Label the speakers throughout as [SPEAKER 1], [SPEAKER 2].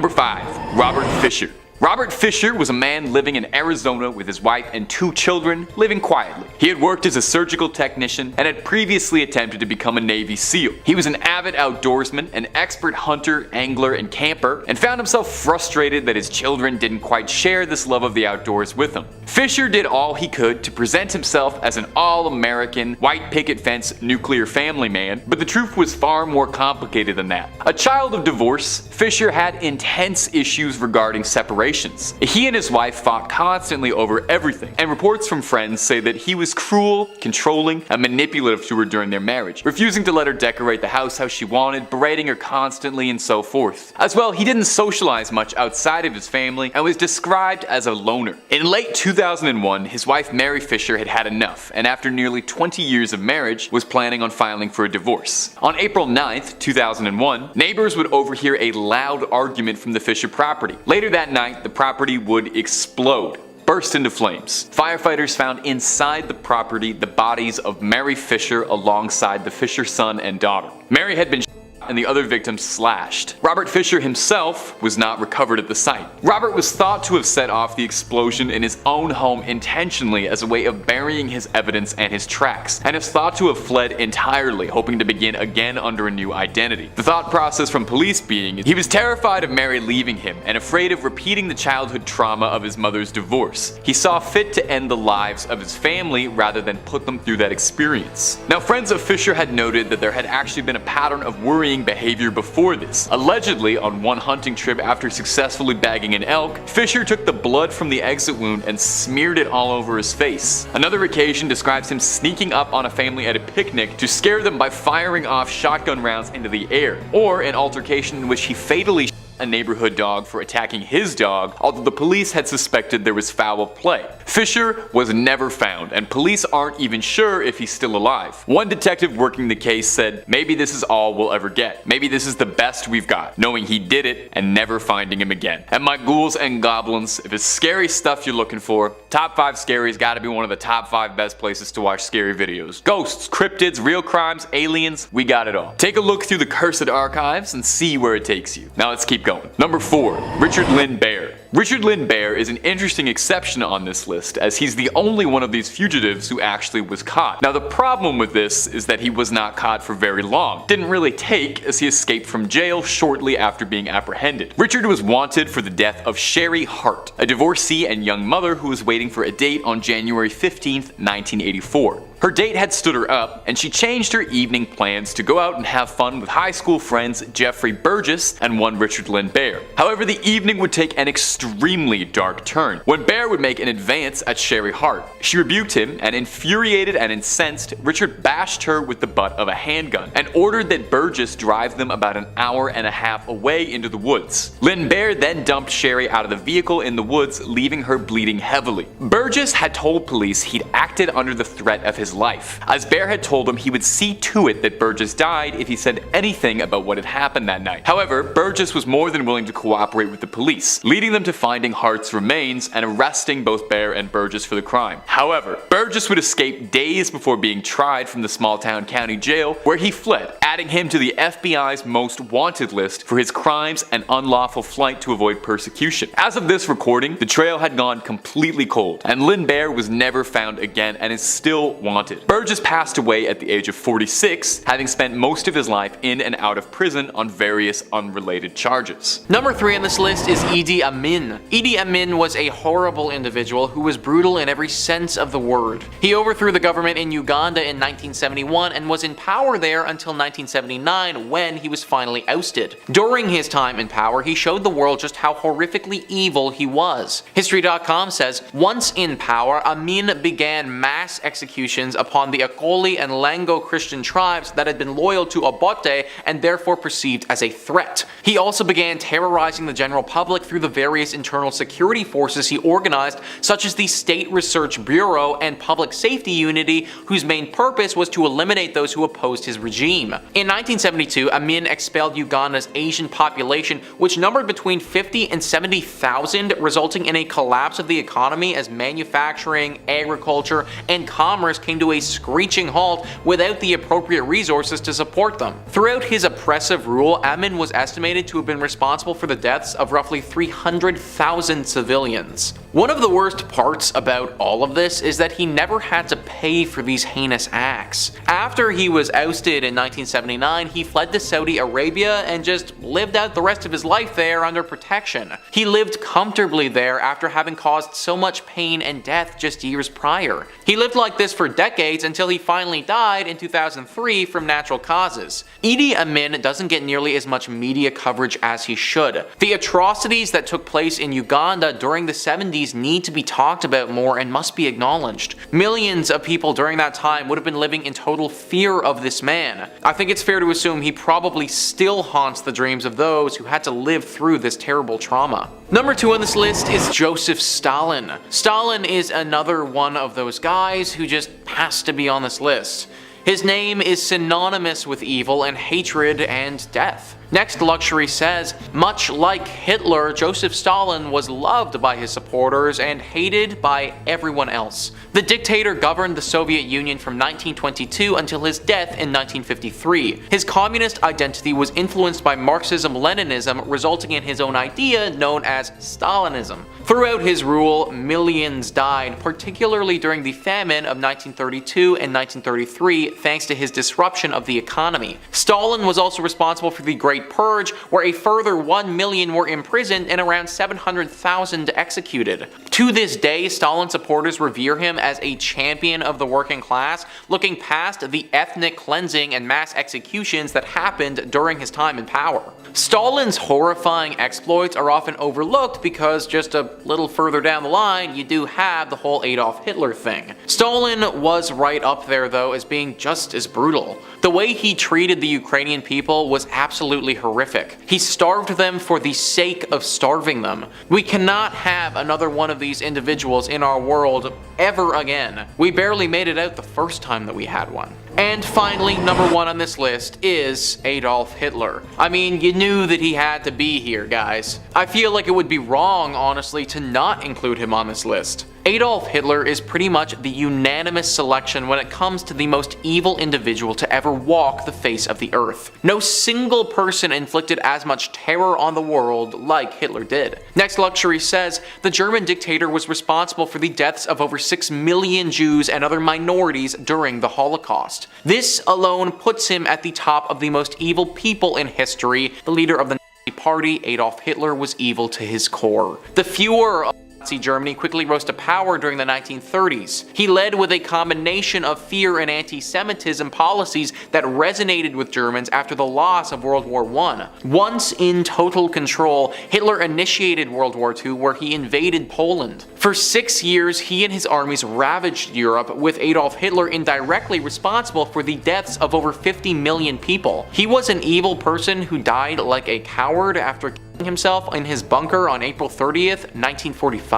[SPEAKER 1] Number 5. Robert Fisher. Robert Fisher was a man living in Arizona with his wife and 2 children, living quietly. He had worked as a surgical technician and had previously attempted to become a Navy SEAL. He was an avid outdoorsman, an expert hunter, angler, and camper, and found himself frustrated that his children didn't quite share this love of the outdoors with him. Fisher did all he could to present himself as an all-American, white picket fence, nuclear family man, but the truth was far more complicated than that. A child of divorce, Fisher had intense issues regarding separation. He and his wife fought constantly over everything, and reports from friends say that he was cruel, controlling, and manipulative to her during their marriage, refusing to let her decorate the house how she wanted, berating her constantly, and so forth. As well, he didn't socialize much outside of his family and was described as a loner. In late 2001, his wife Mary Fisher had had enough, and after nearly 20 years of marriage, was planning on filing for a divorce. On April 9th, 2001, neighbors would overhear a loud argument from the Fisher property. Later that night, the property would explode, burst into flames. Firefighters found inside the property the bodies of Mary Fisher alongside the Fisher son and daughter. Mary had been shot and the other victims slashed. Robert Fisher himself was not recovered at the site. Robert was thought to have set off the explosion in his own home intentionally as a way of burying his evidence and his tracks, and is thought to have fled entirely, hoping to begin again under a new identity. The thought process from police being he was terrified of Mary leaving him and afraid of repeating the childhood trauma of his mother's divorce. He saw fit to end the lives of his family rather than put them through that experience. Now, friends of Fisher had noted that there had actually been a pattern of worrying behavior before this. Allegedly, on one hunting trip after successfully bagging an elk, Fisher took the blood from the exit wound and smeared it all over his face. Another occasion describes him sneaking up on a family at a picnic to scare them by firing off shotgun rounds into the air, or an altercation in which he fatally a neighborhood dog for attacking his dog, although the police had suspected there was foul play. Fisher was never found, and police aren't even sure if he's still alive. One detective working the case said, "Maybe this is all we'll ever get. Maybe this is the best we've got, knowing he did it and never finding him again." And my ghouls and goblins, if it's scary stuff you're looking for, Top 5 Scary's gotta be one of the top 5 best places to watch scary videos. Ghosts, cryptids, real crimes, aliens, we got it all. Take a look through the cursed archives and see where it takes you. Now let's keep going. Number 4. Richard Lynn Baer. Richard Lynn Baer is an interesting exception on this list, as he's the only one of these fugitives who actually was caught. Now, the problem with this is that he was not caught for very long. Didn't really take, as he escaped from jail shortly after being apprehended. Richard was wanted for the death of Sherry Hart, a divorcee and young mother who was waiting for a date on January 15th, 1984. Her date had stood her up, and she changed her evening plans to go out and have fun with high school friends Jeffrey Burgess and one Richard Lynn Baer. However, the evening would take an extremely dark turn when Baer would make an advance at Sherry Hart. She rebuked him, and infuriated and incensed, Richard bashed her with the butt of a handgun and ordered that Burgess drive them about an hour and a half away into the woods. Lynn Baer then dumped Sherry out of the vehicle in the woods, leaving her bleeding heavily. Burgess had told police he'd acted under the threat of his life, as Baer had told him he would see to it that Burgess died if he said anything about what had happened that night. However, Burgess was more than willing to cooperate with the police, leading them to finding Hart's remains and arresting both Baer and Burgess for the crime. However, Burgess would escape days before being tried from the small-town county jail, where he fled, adding him to the FBI's most wanted list for his crimes and unlawful flight to avoid persecution. As of this recording, the trail had gone completely cold, and Lynn Baer was never found again and is still wanted. Burgess passed away at the age of 46, having spent most of his life in and out of prison on various unrelated charges.
[SPEAKER 2] Number 3 on this list is Idi Amin. Idi Amin was a horrible individual who was brutal in every sense of the word. He overthrew the government in Uganda in 1971 and was in power there until 1979, when he was finally ousted. During his time in power, he showed the world just how horrifically evil he was. History.com says, once in power, Amin began mass executions upon the Akoli and Lango Christian tribes that had been loyal to Obote and therefore perceived as a threat. He also began terrorizing the general public through the various various internal security forces he organized, such as the State Research Bureau and Public Safety Unity, whose main purpose was to eliminate those who opposed his regime. In 1972, Amin expelled Uganda's Asian population, which numbered between 50 and 70,000, resulting in a collapse of the economy as manufacturing, agriculture, and commerce came to a screeching halt without the appropriate resources to support them. Throughout his oppressive rule, Amin was estimated to have been responsible for the deaths of roughly 300,000 civilians. One of the worst parts about all of this is that he never had to pay for these heinous acts. After he was ousted in 1979, he fled to Saudi Arabia and just lived out the rest of his life there under protection. He lived comfortably there after having caused so much pain and death just years prior. He lived like this for decades until he finally died in 2003 from natural causes. Idi Amin doesn't get nearly as much media coverage as he should. The atrocities that took place in Uganda during the 70s need to be talked about more and must be acknowledged. Millions of people during that time would have been living in total fear of this man. I think it's fair to assume he probably still haunts the dreams of those who had to live through this terrible trauma. Number 2 on this list is Joseph Stalin. Stalin is another one of those guys who just has to be on this list. His name is synonymous with evil and hatred and death. Next Luxury says, much like Hitler, Joseph Stalin was loved by his supporters and hated by everyone else. The dictator governed the Soviet Union from 1922 until his death in 1953. His communist identity was influenced by Marxism-Leninism, resulting in his own idea known as Stalinism. Throughout his rule, millions died, particularly during the famine of 1932 and 1933, thanks to his disruption of the economy. Stalin was also responsible for the Great Purge, where a further 1 million were imprisoned and around 700,000 executed. To this day, Stalin supporters revere him as a champion of the working class, looking past the ethnic cleansing and mass executions that happened during his time in power. Stalin's horrifying exploits are often overlooked because just a little further down the line, you do have the whole Adolf Hitler thing. Stalin was right up there though as being just as brutal. The way he treated the Ukrainian people was absolutely horrific. He starved them for the sake of starving them. We cannot have another one of these individuals in our world ever again. We barely made it out the first time that we had one. And finally, number 1 on this list is Adolf Hitler. I mean, you knew that he had to be here, guys. I feel like it would be wrong, honestly, to not include him on this list. Adolf Hitler is pretty much the unanimous selection when it comes to the most evil individual to ever walk the face of the earth. No single person inflicted as much terror on the world like Hitler did. Next Luxury says, the German dictator was responsible for the deaths of over 6 million Jews and other minorities during the Holocaust. This alone puts him at the top of the most evil people in history. The leader of the Nazi Party, Adolf Hitler, was evil to his core. The Fuhrer of Nazi Germany quickly rose to power during the 1930s. He led with a combination of fear and anti-Semitism policies that resonated with Germans after the loss of World War I. Once in total control, Hitler initiated World War II, where he invaded Poland. For 6 years, he and his armies ravaged Europe, with Adolf Hitler indirectly responsible for the deaths of over 50 million people. He was an evil person who died like a coward after killing himself in his bunker on April 30th, 1945.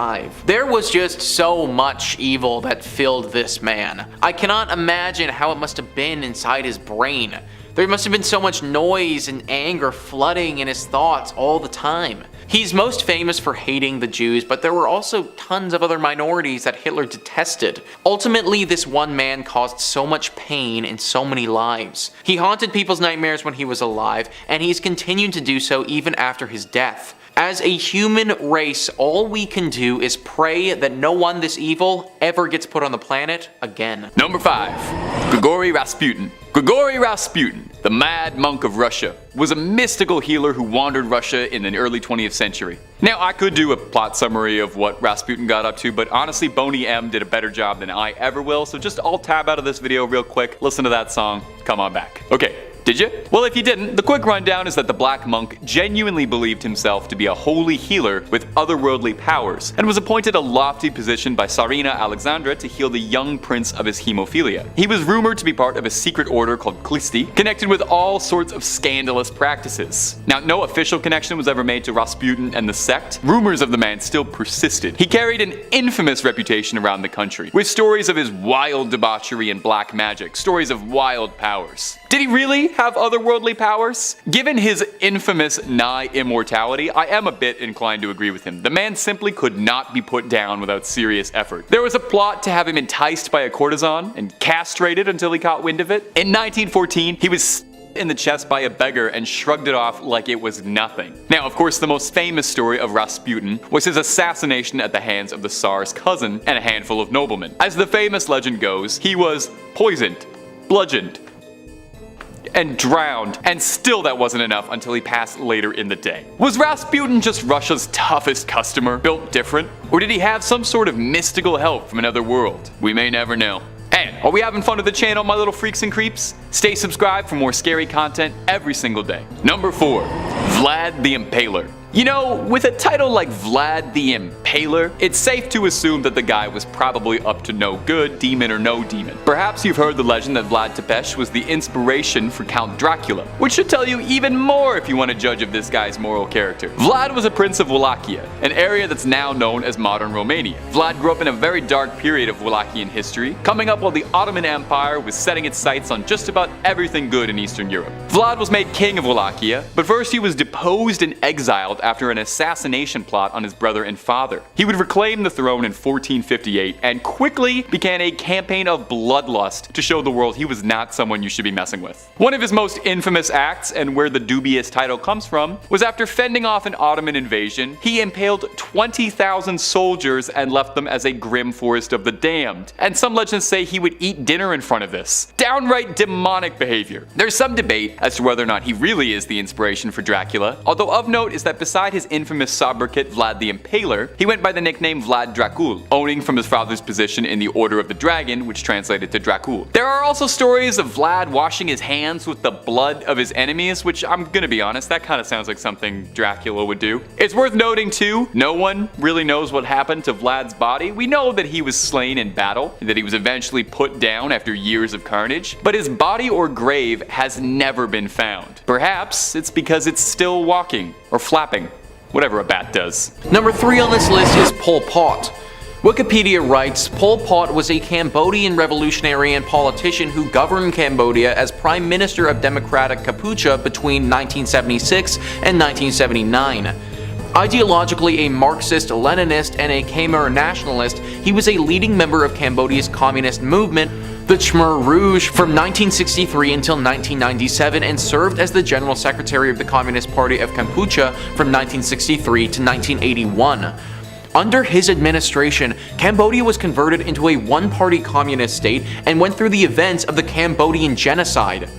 [SPEAKER 2] There was just so much evil that filled this man. I cannot imagine how it must have been inside his brain. There must have been so much noise and anger flooding in his thoughts all the time. He's most famous for hating the Jews, but there were also tons of other minorities that Hitler detested. Ultimately, this one man caused so much pain in so many lives. He haunted people's nightmares when he was alive, and he's continued to do so even after his death. As a human race, all we can do is pray that no one this evil ever gets put on the planet again.
[SPEAKER 1] Number 5. Grigory Rasputin. Grigory Rasputin, the Mad Monk of Russia, was a mystical healer who wandered Russia in the early 20th century. Now, I could do a plot summary of what Rasputin got up to, but honestly, Boney M did a better job than I ever will, so just Alt-tab out of this video real quick, listen to that song, come on back. Okay. Did you? Well, if you didn't, the quick rundown is that the Black Monk genuinely believed himself to be a holy healer with otherworldly powers, and was appointed a lofty position by Tsarina Alexandra to heal the young prince of his hemophilia. He was rumored to be part of a secret order called Klisti, connected with all sorts of scandalous practices. Now, no official connection was ever made to Rasputin and the sect. Rumors of the man still persisted. He carried an infamous reputation around the country, with stories of his wild debauchery and black magic, stories of wild powers. Did he really have otherworldly powers? Given his infamous nigh immortality, I am a bit inclined to agree with him. The man simply could not be put down without serious effort. There was a plot to have him enticed by a courtesan and castrated until he caught wind of it. In 1914, he was in the chest by a beggar and shrugged it off like it was nothing. Now, of course, the most famous story of Rasputin was his assassination at the hands of the Tsar's cousin and a handful of noblemen. As the famous legend goes, he was poisoned, bludgeoned, and drowned, and still that wasn't enough until he passed later in the day. Was Rasputin just Russia's toughest customer, built different? Or did he have some sort of mystical help from another world? We may never know. And are we having fun with the channel, my little freaks and creeps? Stay subscribed for more scary content every single day. Number 4. Vlad the Impaler. You know, with a title like Vlad the Impaler, it's safe to assume that the guy was probably up to no good, demon or no demon. Perhaps you've heard the legend that Vlad Tepes was the inspiration for Count Dracula, which should tell you even more if you want to judge of this guy's moral character. Vlad was a prince of Wallachia, an area that's now known as modern Romania. Vlad grew up in a very dark period of Wallachian history, coming up while the Ottoman Empire was setting its sights on just about everything good in Eastern Europe. Vlad was made king of Wallachia, but first he was deposed and exiled after an assassination plot on his brother and father. He would reclaim the throne in 1458 and quickly began a campaign of bloodlust to show the world he was not someone you should be messing with. One of his most infamous acts, and where the dubious title comes from, was after fending off an Ottoman invasion, he impaled 20,000 soldiers and left them as a grim forest of the damned. And some legends say he would eat dinner in front of this. Downright demonic behavior. There's some debate as to whether or not he really is the inspiration for Dracula, although of note is that beside his infamous sobriquet Vlad the Impaler, he went by the nickname Vlad Dracul, owning from his father's position in the Order of the Dragon, which translated to Dracul. There are also stories of Vlad washing his hands with the blood of his enemies, which I'm gonna be honest, that kind of sounds like something Dracula would do. It's worth noting too, no one really knows what happened to Vlad's body. We know that he was slain in battle, and that he was eventually put down after years of carnage, but his body or grave has never been found. Perhaps it's because it's still walking, or flapping. Whatever a bat does.
[SPEAKER 2] Number 3 on this list is Pol Pot. Wikipedia writes, Pol Pot was a Cambodian revolutionary and politician who governed Cambodia as Prime Minister of Democratic Kampuchea between 1976 and 1979. Ideologically a Marxist-Leninist and a Khmer nationalist, he was a leading member of Cambodia's communist movement, the Khmer Rouge, from 1963 until 1997, and served as the General Secretary of the Communist Party of Kampuchea from 1963 to 1981. Under his administration, Cambodia was converted into a one-party communist state and went through the events of the Cambodian genocide.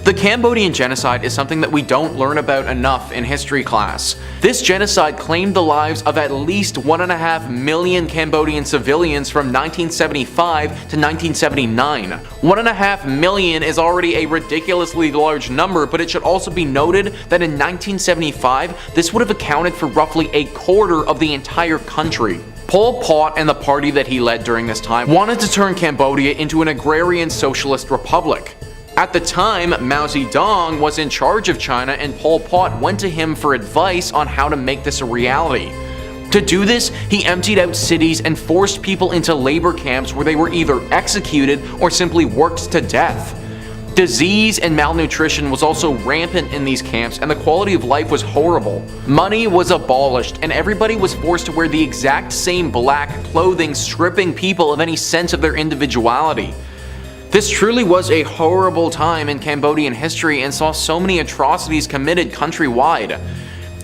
[SPEAKER 2] The Cambodian genocide is something that we don't learn about enough in history class. This genocide claimed the lives of at least 1.5 million Cambodian civilians from 1975 to 1979. 1.5 million is already a ridiculously large number, but it should also be noted that in 1975, this would have accounted for roughly a quarter of the entire country. Pol Pot and the party that he led during this time wanted to turn Cambodia into an agrarian socialist republic. At the time, Mao Zedong was in charge of China, and Pol Pot went to him for advice on how to make this a reality. To do this, he emptied out cities and forced people into labor camps where they were either executed or simply worked to death. Disease and malnutrition was also rampant in these camps, and the quality of life was horrible. Money was abolished, and everybody was forced to wear the exact same black clothing, stripping people of any sense of their individuality. This truly was a horrible time in Cambodian history and saw so many atrocities committed countrywide.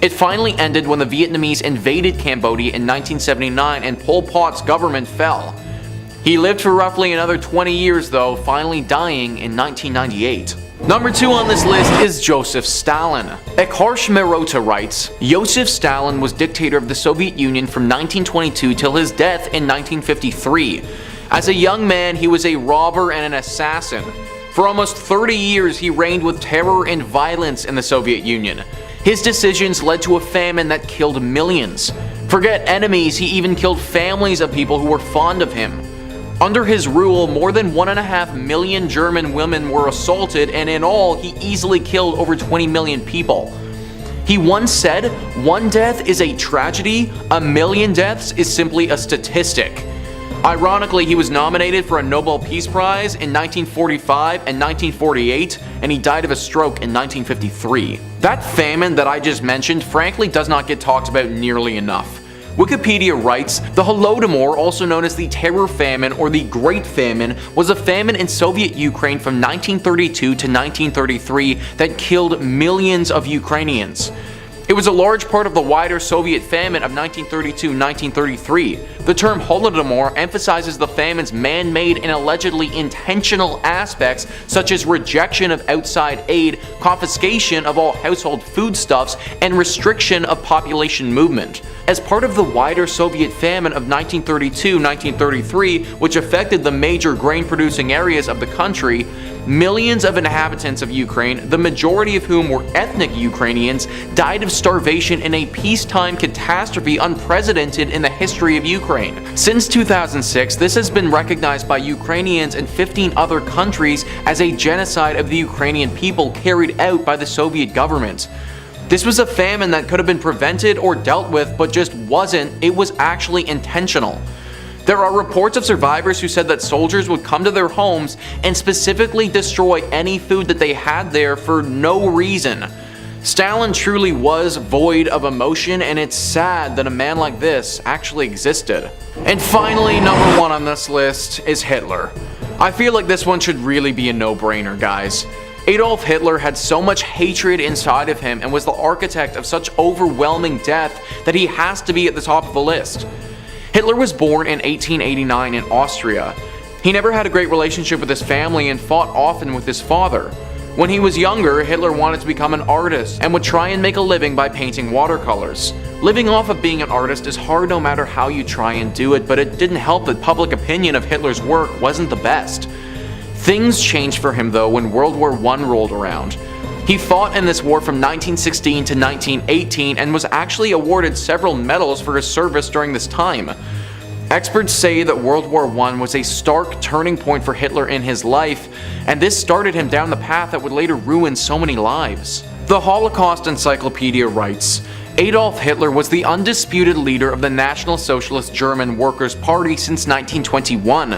[SPEAKER 2] It finally ended when the Vietnamese invaded Cambodia in 1979 and Pol Pot's government fell. He lived for roughly another 20 years though, finally dying in 1998. Number 2 on this list is Joseph Stalin. Ekharsh Merota writes, Joseph Stalin was dictator of the Soviet Union from 1922 till his death in 1953. As a young man, he was a robber and an assassin. For almost 30 years, he reigned with terror and violence in the Soviet Union. His decisions led to a famine that killed millions. Forget enemies, he even killed families of people who were fond of him. Under his rule, more than 1.5 million German women were assaulted, and in all, he easily killed over 20 million people. He once said, "One death is a tragedy, a million deaths is simply a statistic." Ironically, he was nominated for a Nobel Peace Prize in 1945 and 1948, and he died of a stroke in 1953. That famine that I just mentioned frankly does not get talked about nearly enough. Wikipedia writes, the Holodomor, also known as the Terror Famine or the Great Famine, was a famine in Soviet Ukraine from 1932 to 1933 that killed millions of Ukrainians. It was a large part of the wider Soviet famine of 1932-1933. The term Holodomor emphasizes the famine's man-made and allegedly intentional aspects such as rejection of outside aid, confiscation of all household foodstuffs, and restriction of population movement. As part of the wider Soviet famine of 1932-1933, which affected the major grain-producing areas of the country, millions of inhabitants of Ukraine, the majority of whom were ethnic Ukrainians, died of starvation in a peacetime catastrophe unprecedented in the history of Ukraine. Since 2006, this has been recognized by Ukrainians and 15 other countries as a genocide of the Ukrainian people carried out by the Soviet government. This was a famine that could have been prevented or dealt with, but just wasn't. It was actually intentional. There are reports of survivors who said that soldiers would come to their homes and specifically destroy any food that they had there for no reason. Stalin truly was void of emotion, and it's sad that a man like this actually existed. And finally, number 1 on this list is Hitler. I feel like this one should really be a no-brainer, guys. Adolf Hitler had so much hatred inside of him and was the architect of such overwhelming death that he has to be at the top of the list. Hitler was born in 1889 in Austria. He never had a great relationship with his family and fought often with his father. When he was younger, Hitler wanted to become an artist and would try and make a living by painting watercolors. Living off of being an artist is hard no matter how you try and do it, but it didn't help that public opinion of Hitler's work wasn't the best. Things changed for him though when World War I rolled around. He fought in this war from 1916 to 1918 and was actually awarded several medals for his service during this time. Experts say that World War I was a stark turning point for Hitler in his life, and this started him down the path that would later ruin so many lives. The Holocaust Encyclopedia writes, Adolf Hitler was the undisputed leader of the National Socialist German Workers' Party since 1921.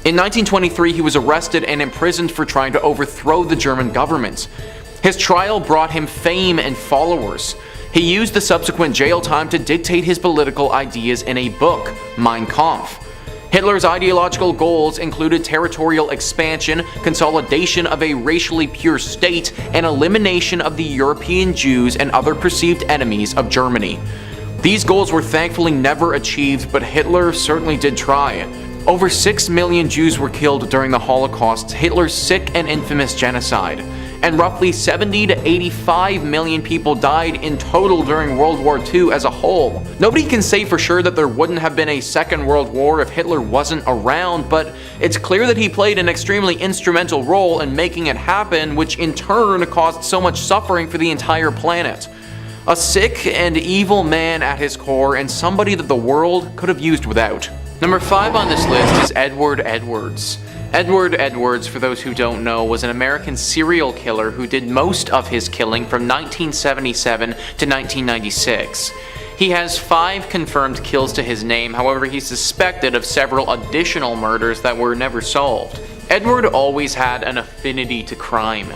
[SPEAKER 2] In 1923, he was arrested and imprisoned for trying to overthrow the German government. His trial brought him fame and followers. He used the subsequent jail time to dictate his political ideas in a book, Mein Kampf. Hitler's ideological goals included territorial expansion, consolidation of a racially pure state, and elimination of the European Jews and other perceived enemies of Germany. These goals were thankfully never achieved, but Hitler certainly did try. Over 6 million Jews were killed during the Holocaust, Hitler's sick and infamous genocide, and roughly 70 to 85 million people died in total during World War II as a whole. Nobody can say for sure that there wouldn't have been a Second World War if Hitler wasn't around, but it's clear that he played an extremely instrumental role in making it happen, which in turn caused so much suffering for the entire planet. A sick and evil man at his core, and somebody that the world could have used without. Number 5 on this list is Edward Edwards. Edward Edwards, for those who don't know, was an American serial killer who did most of his killing from 1977 to 1996. He has 5 confirmed kills to his name, however he's suspected of several additional murders that were never solved. Edward always had an affinity to crime.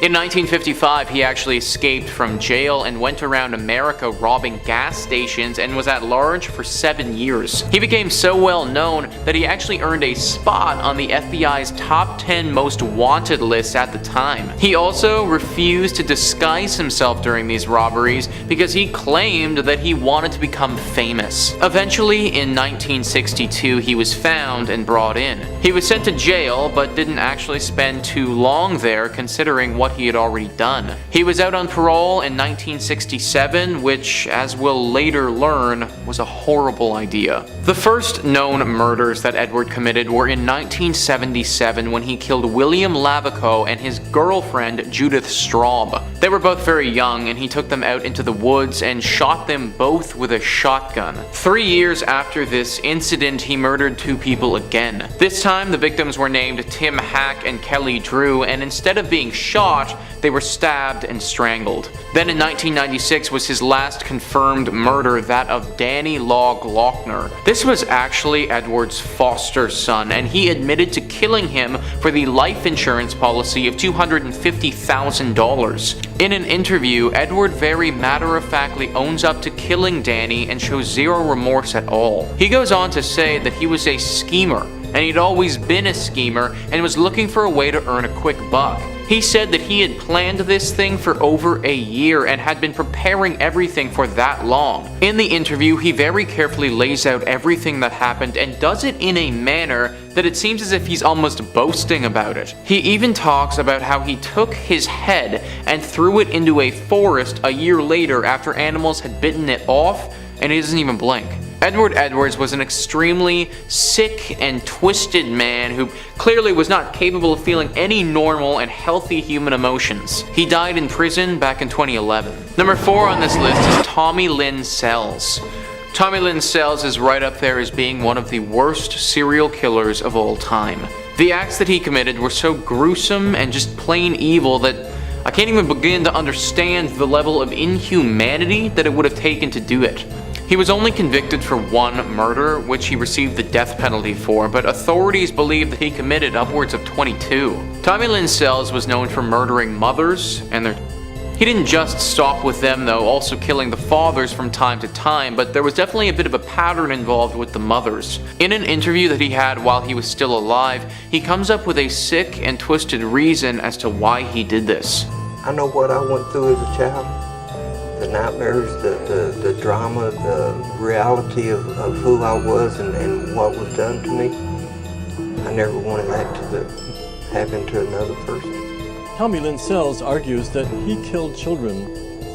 [SPEAKER 2] In 1955, he actually escaped from jail and went around America robbing gas stations and was at large for 7 years. He became so well known that he actually earned a spot on the FBI's top 10 most wanted list at the time. He also refused to disguise himself during these robberies because he claimed that he wanted to become famous. Eventually, in 1962, he was found and brought in. He was sent to jail, but didn't actually spend too long there considering what what he had already done. He was out on parole in 1967, which, as we'll later learn, was a horrible idea. The first known murders that Edward committed were in 1977 when he killed William Lavico and his girlfriend Judith Straub. They were both very young, and he took them out into the woods and shot them both with a shotgun. 3 years after this incident, he murdered 2 people again. This time, the victims were named Tim Hack and Kelly Drew, and instead of being shot, they were stabbed and strangled. Then in 1996 was his last confirmed murder, that of Danny Law Glockner. This was actually Edward's foster son, and he admitted to killing him for the life insurance policy of $250,000. In an interview, Edward very matter-of-factly owns up to killing Danny and shows zero remorse at all. He goes on to say that he was a schemer, and he'd always been a schemer and was looking for a way to earn a quick buck. He said that he had planned this thing for over a year and had been preparing everything for that long. In the interview, he very carefully lays out everything that happened and does it in a manner that it seems as if he's almost boasting about it. He even talks about how he took his head and threw it into a forest a year later after animals had bitten it off, and he doesn't even blink. Edward Edwards was an extremely sick and twisted man who clearly was not capable of feeling any normal and healthy human emotions. He died in prison back in 2011. Number 4 on this list is Tommy Lynn Sells. Tommy Lynn Sells is right up there as being one of the worst serial killers of all time. The acts that he committed were so gruesome and just plain evil that I can't even begin to understand the level of inhumanity that it would have taken to do it. He was only convicted for 1 murder, which he received the death penalty for, but authorities believe that he committed upwards of 22. Tommy Lynn Sells was known for murdering mothers and their... He didn't just stop with them though, also killing the fathers from time to time, but there was definitely a bit of a pattern involved with the mothers. In an interview that he had while he was still alive, he comes up with a sick and twisted reason as to why he did this.
[SPEAKER 3] I know what I went through as a child. The nightmares, the drama, the reality of who I was and what was done to me. I never wanted that to happen to another person.
[SPEAKER 4] Tommy Lynn Sells argues that he killed children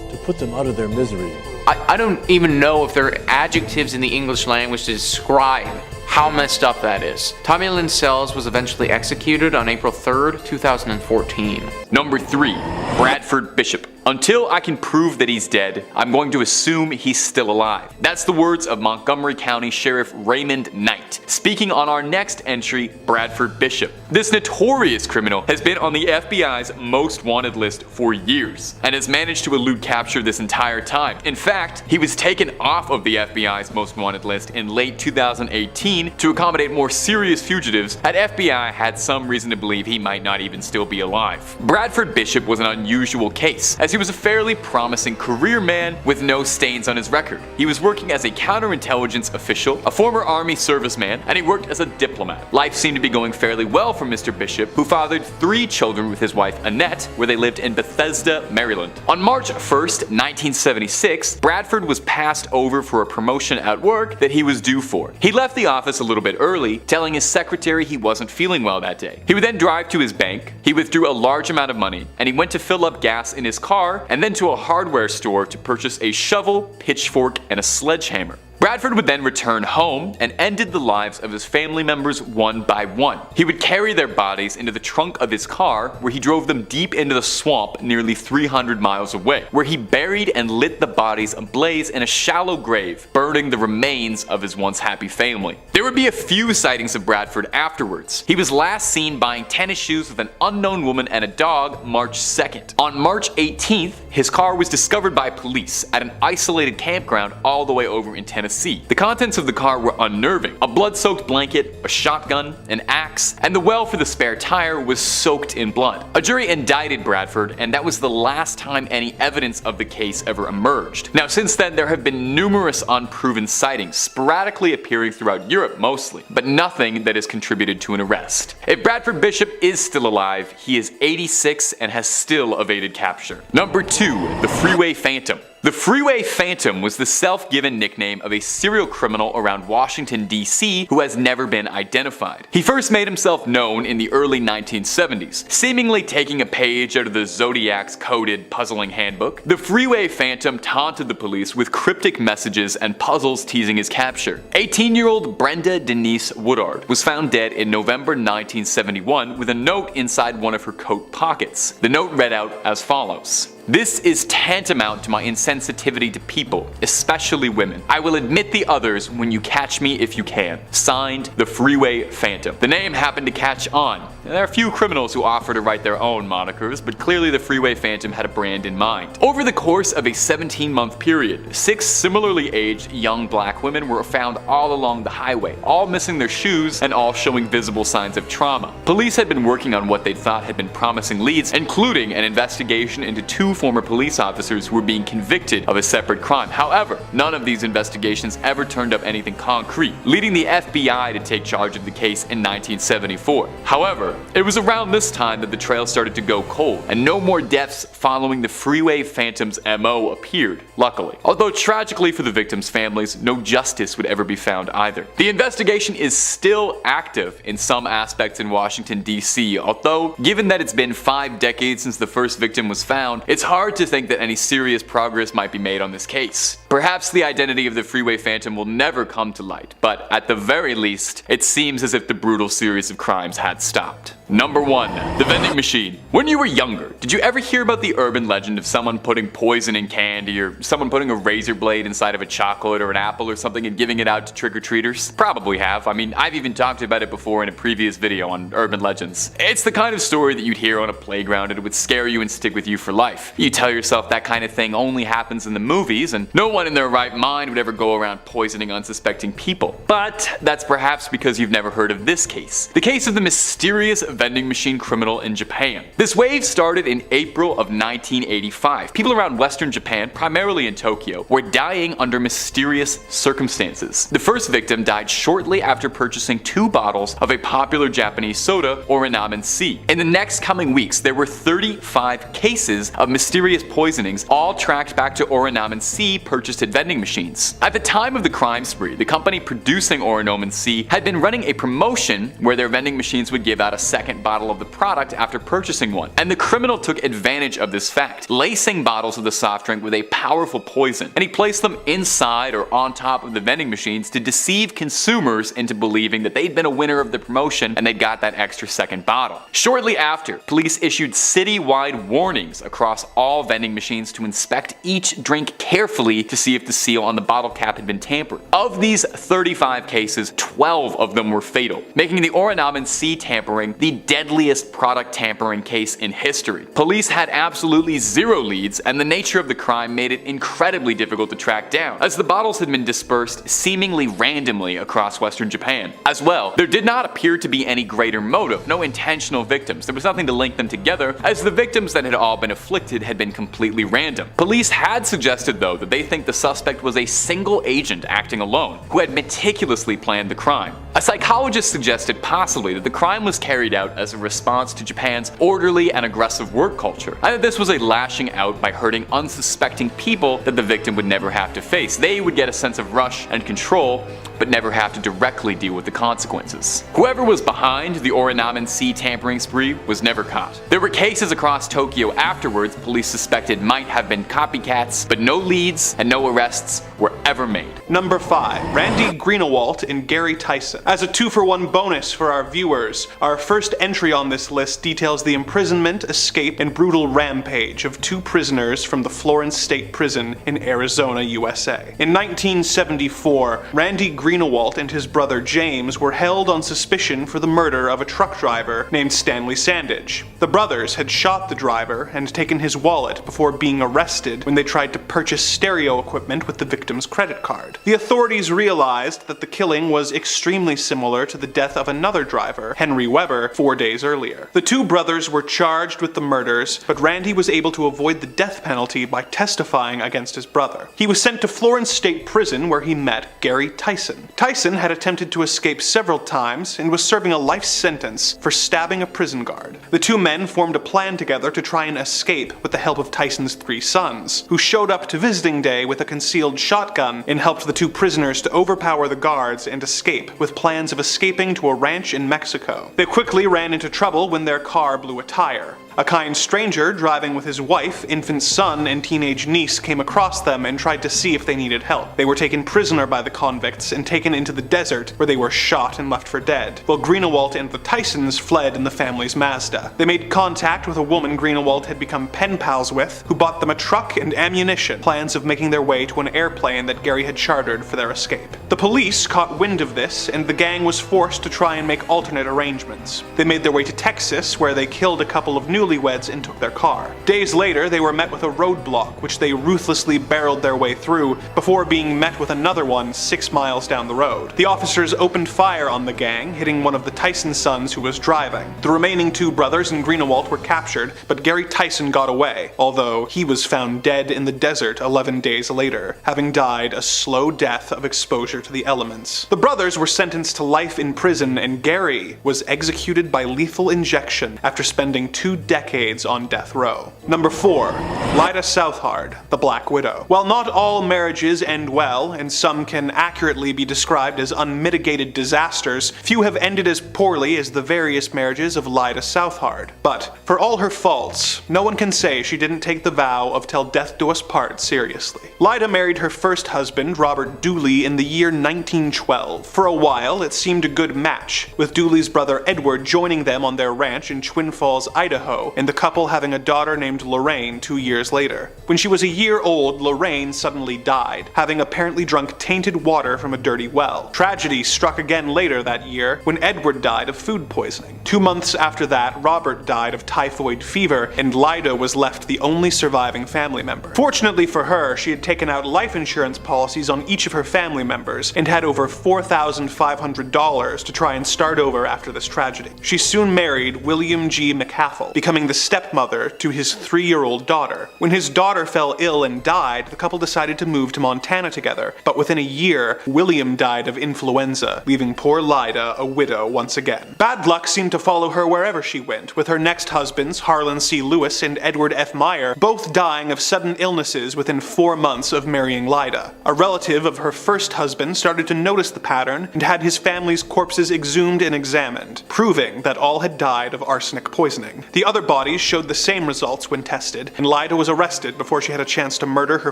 [SPEAKER 4] to put them out of their misery.
[SPEAKER 2] I don't even know if there are adjectives in the English language to describe how messed up that is. Tommy Lynn Sells was eventually executed on April 3rd, 2014.
[SPEAKER 1] Number 3. Bradford Bishop. Until I can prove that he's dead, I'm going to assume he's still alive. That's the words of Montgomery County Sheriff Raymond Knight, speaking on our next entry, Bradford Bishop. This notorious criminal has been on the FBI's most wanted list for years, and has managed to elude capture this entire time. In fact, he was taken off of the FBI's most wanted list in late 2018 to accommodate more serious fugitives, and FBI had some reason to believe he might not even still be alive. Bradford Bishop was an unusual case, as he was a fairly promising career man with no stains on his record. He was working as a counterintelligence official, a former army serviceman, and he worked as a diplomat. Life seemed to be going fairly well for Mr. Bishop, who fathered 3 children with his wife Annette, where they lived in Bethesda, Maryland. On March 1st, 1976, Bradford was passed over for a promotion at work that he was due for. He left the office a little bit early, telling his secretary he wasn't feeling well that day. He would then drive to his bank, he withdrew a large amount of money, and he went to fill up gas in his car and then to a hardware store to purchase a shovel, pitchfork, and a sledgehammer. Bradford would then return home and ended the lives of his family members one by one. He would carry their bodies into the trunk of his car, where he drove them deep into the swamp nearly 300 miles away, where he buried and lit the bodies ablaze in a shallow grave, burning the remains of his once happy family. There would be a few sightings of Bradford afterwards. He was last seen buying tennis shoes with an unknown woman and a dog March 2nd. On March 18th, his car was discovered by police at an isolated campground all the way over in Tennessee. The contents of the car were unnerving. A blood-soaked blanket, a shotgun, an axe, and the well for the spare tire was soaked in blood. A jury indicted Bradford, and that was the last time any evidence of the case ever emerged. Now, since then, there have been numerous unproven sightings, sporadically appearing throughout Europe mostly, but nothing that has contributed to an arrest. If Bradford Bishop is still alive, he is 86 and has still evaded capture. Number 2. The Freeway Phantom. The Freeway Phantom was the self-given nickname of a serial criminal around Washington, D.C. who has never been identified. He first made himself known in the early 1970s, seemingly taking a page out of the Zodiac's coded puzzling handbook. The Freeway Phantom taunted the police with cryptic messages and puzzles teasing his capture. 18-year-old Brenda Denise Woodard was found dead in November 1971 with a note inside one of her coat pockets. The note read out as follows: "This is tantamount to my insensitivity to people, especially women. I will admit the others when you catch me if you can. Signed, the Freeway Phantom." The name happened to catch on. There are few criminals who offer to write their own monikers, but clearly the Freeway Phantom had a brand in mind. Over the course of a 17-month period, 6 similarly aged young black women were found all along the highway, all missing their shoes and all showing visible signs of trauma. Police had been working on what they thought had been promising leads, including an investigation into 2 former police officers who were being convicted of a separate crime. However, none of these investigations ever turned up anything concrete, leading the FBI to take charge of the case in 1974. However, it was around this time that the trail started to go cold, and no more deaths following the Freeway Phantom's MO appeared, luckily. Although tragically for the victims' families, no justice would ever be found either. The investigation is still active in some aspects in Washington, D.C., although, given that it's been 5 decades since the first victim was found, it's hard to think that any serious progress might be made on this case. Perhaps the identity of the Freeway Phantom will never come to light, but at the very least, it seems as if the brutal series of crimes had stopped. Number 1. The vending machine. When you were younger, did you ever hear about the urban legend of someone putting poison in candy, or someone putting a razor blade inside of a chocolate or an apple or something and giving it out to trick-or-treaters? Probably have. I mean, I've even talked about it before in a previous video on urban legends. It's the kind of story that you'd hear on a playground and it would scare you and stick with you for life. You tell yourself that kind of thing only happens in the movies, and no one in their right mind would ever go around poisoning unsuspecting people. But that's perhaps because you've never heard of this case. The case of the mysterious vending machine criminal in Japan. This wave started in April of 1985. People around Western Japan, primarily in Tokyo, were dying under mysterious circumstances. The first victim died shortly after purchasing 2 bottles of a popular Japanese soda, Orinamen C. In the next coming weeks, there were 35 cases of mysterious poisonings, all tracked back to Orinamen C purchased at vending machines. At the time of the crime spree, the company producing Orinamen C had been running a promotion where their vending machines would give out a second bottle of the product after purchasing one, and the criminal took advantage of this fact, lacing bottles of the soft drink with a powerful poison, and he placed them inside or on top of the vending machines to deceive consumers into believing that they'd been a winner of the promotion and they got that extra second bottle. Shortly after, police issued city-wide warnings across all vending machines to inspect each drink carefully to see if the seal on the bottle cap had been tampered. Of these 35 cases, 12 of them were fatal, making the Orinamen C tampering the deadliest product tampering case in history. Police had absolutely 0 leads, and the nature of the crime made it incredibly difficult to track down, as the bottles had been dispersed seemingly randomly across Western Japan. As well, there did not appear to be any greater motive, no intentional victims. There was nothing to link them together, as the victims that had all been afflicted had been completely random. Police had suggested, though, that they think the suspect was a single agent acting alone, who had meticulously planned the crime. A psychologist suggested possibly that the crime was carried out as a response to Japan's orderly and aggressive work culture, and that this was a lashing out by hurting unsuspecting people that the victim would never have to face. They would get a sense of rush and control, but never have to directly deal with the consequences. Whoever was behind the Orinamen C tampering spree was never caught. There were cases across Tokyo afterwards police suspected might have been copycats, but no leads and no arrests were ever made.
[SPEAKER 5] Number 5. Randy Greenawalt and Gary Tison. As a 2-for-1 bonus for our viewers, our first entry on this list details the imprisonment, escape, and brutal rampage of 2 prisoners from the Florence State Prison in Arizona, USA. In 1974, Randy Greenawalt and his brother James were held on suspicion for the murder of a truck driver named Stanley Sandage. The brothers had shot the driver and taken his wallet before being arrested when they tried to purchase stereo equipment with the victim's credit card. The authorities realized that the killing was extremely similar to the death of another driver, Henry Weber, 4 days earlier. The 2 brothers were charged with the murders, but Randy was able to avoid the death penalty by testifying against his brother. He was sent to Florence State Prison where he met Gary Tison. Tison. Tison had attempted to escape several times and was serving a life sentence for stabbing a prison guard. The two men formed a plan together to try and escape with the help of Tison's 3 sons, who showed up to visiting day with a concealed shotgun and helped the 2 prisoners to overpower the guards and escape, with plans of escaping to a ranch in Mexico. They quickly ran into trouble when their car blew a tire. A kind stranger driving with his wife, infant son, and teenage niece came across them and tried to see if they needed help. They were taken prisoner by the convicts and taken into the desert, where they were shot and left for dead, while Greenewalt and the Tisons fled in the family's Mazda. They made contact with a woman Greenewalt had become pen pals with, who bought them a truck and ammunition, plans of making their way to an airplane that Gary had chartered for their escape. The police caught wind of this, and the gang was forced to try and make alternate arrangements. They made their way to Texas, where they killed a couple of newlyweds and took their car. Days later, they were met with a roadblock, which they ruthlessly barreled their way through, before being met with another one 6 miles down the road. The officers opened fire on the gang, hitting one of the Tison sons who was driving. The remaining 2 brothers in Greenewalt were captured, but Gary Tison got away, although he was found dead in the desert 11 days later, having died a slow death of exposure to the elements. The brothers were sentenced to life in prison, and Gary was executed by lethal injection after spending 2 decades on death row. Number 4. Lyda Southard, the Black Widow. While not all marriages end well, and some can accurately be described as unmitigated disasters, few have ended as poorly as the various marriages of Lyda Southard. But, for all her faults, no one can say she didn't take the vow of till death do us part seriously. Lyda married her first husband, Robert Dooley, in the year 1912. For a while, it seemed a good match, with Dooley's brother Edward joining them on their ranch in Twin Falls, Idaho, and the couple having a daughter named Lorraine 2 years later. When she was a year old, Lorraine suddenly died, having apparently drunk tainted water from a dirty well. Tragedy struck again later that year, when Edward died of food poisoning. 2 months after that, Robert died of typhoid fever, and Lyda was left the only surviving family member. Fortunately for her, she had taken out life insurance policies on each of her family members, and had over $4,500 to try and start over after this tragedy. She soon married William G. McCaffell, becoming the stepmother to his 3-year-old daughter. When his daughter fell ill and died, the couple decided to move to Montana together, but within a year, William died of influenza, leaving poor Lyda a widow once again. Bad luck seemed to follow her wherever she went, with her next husbands, Harlan C. Lewis and Edward F. Meyer, both dying of sudden illnesses within 4 months of marrying Lyda. A relative of her first husband started to notice the pattern and had his family's corpses exhumed and examined, proving that all had died of arsenic poisoning. The other bodies showed the same results when tested, and Lyda was arrested before she had a chance to murder her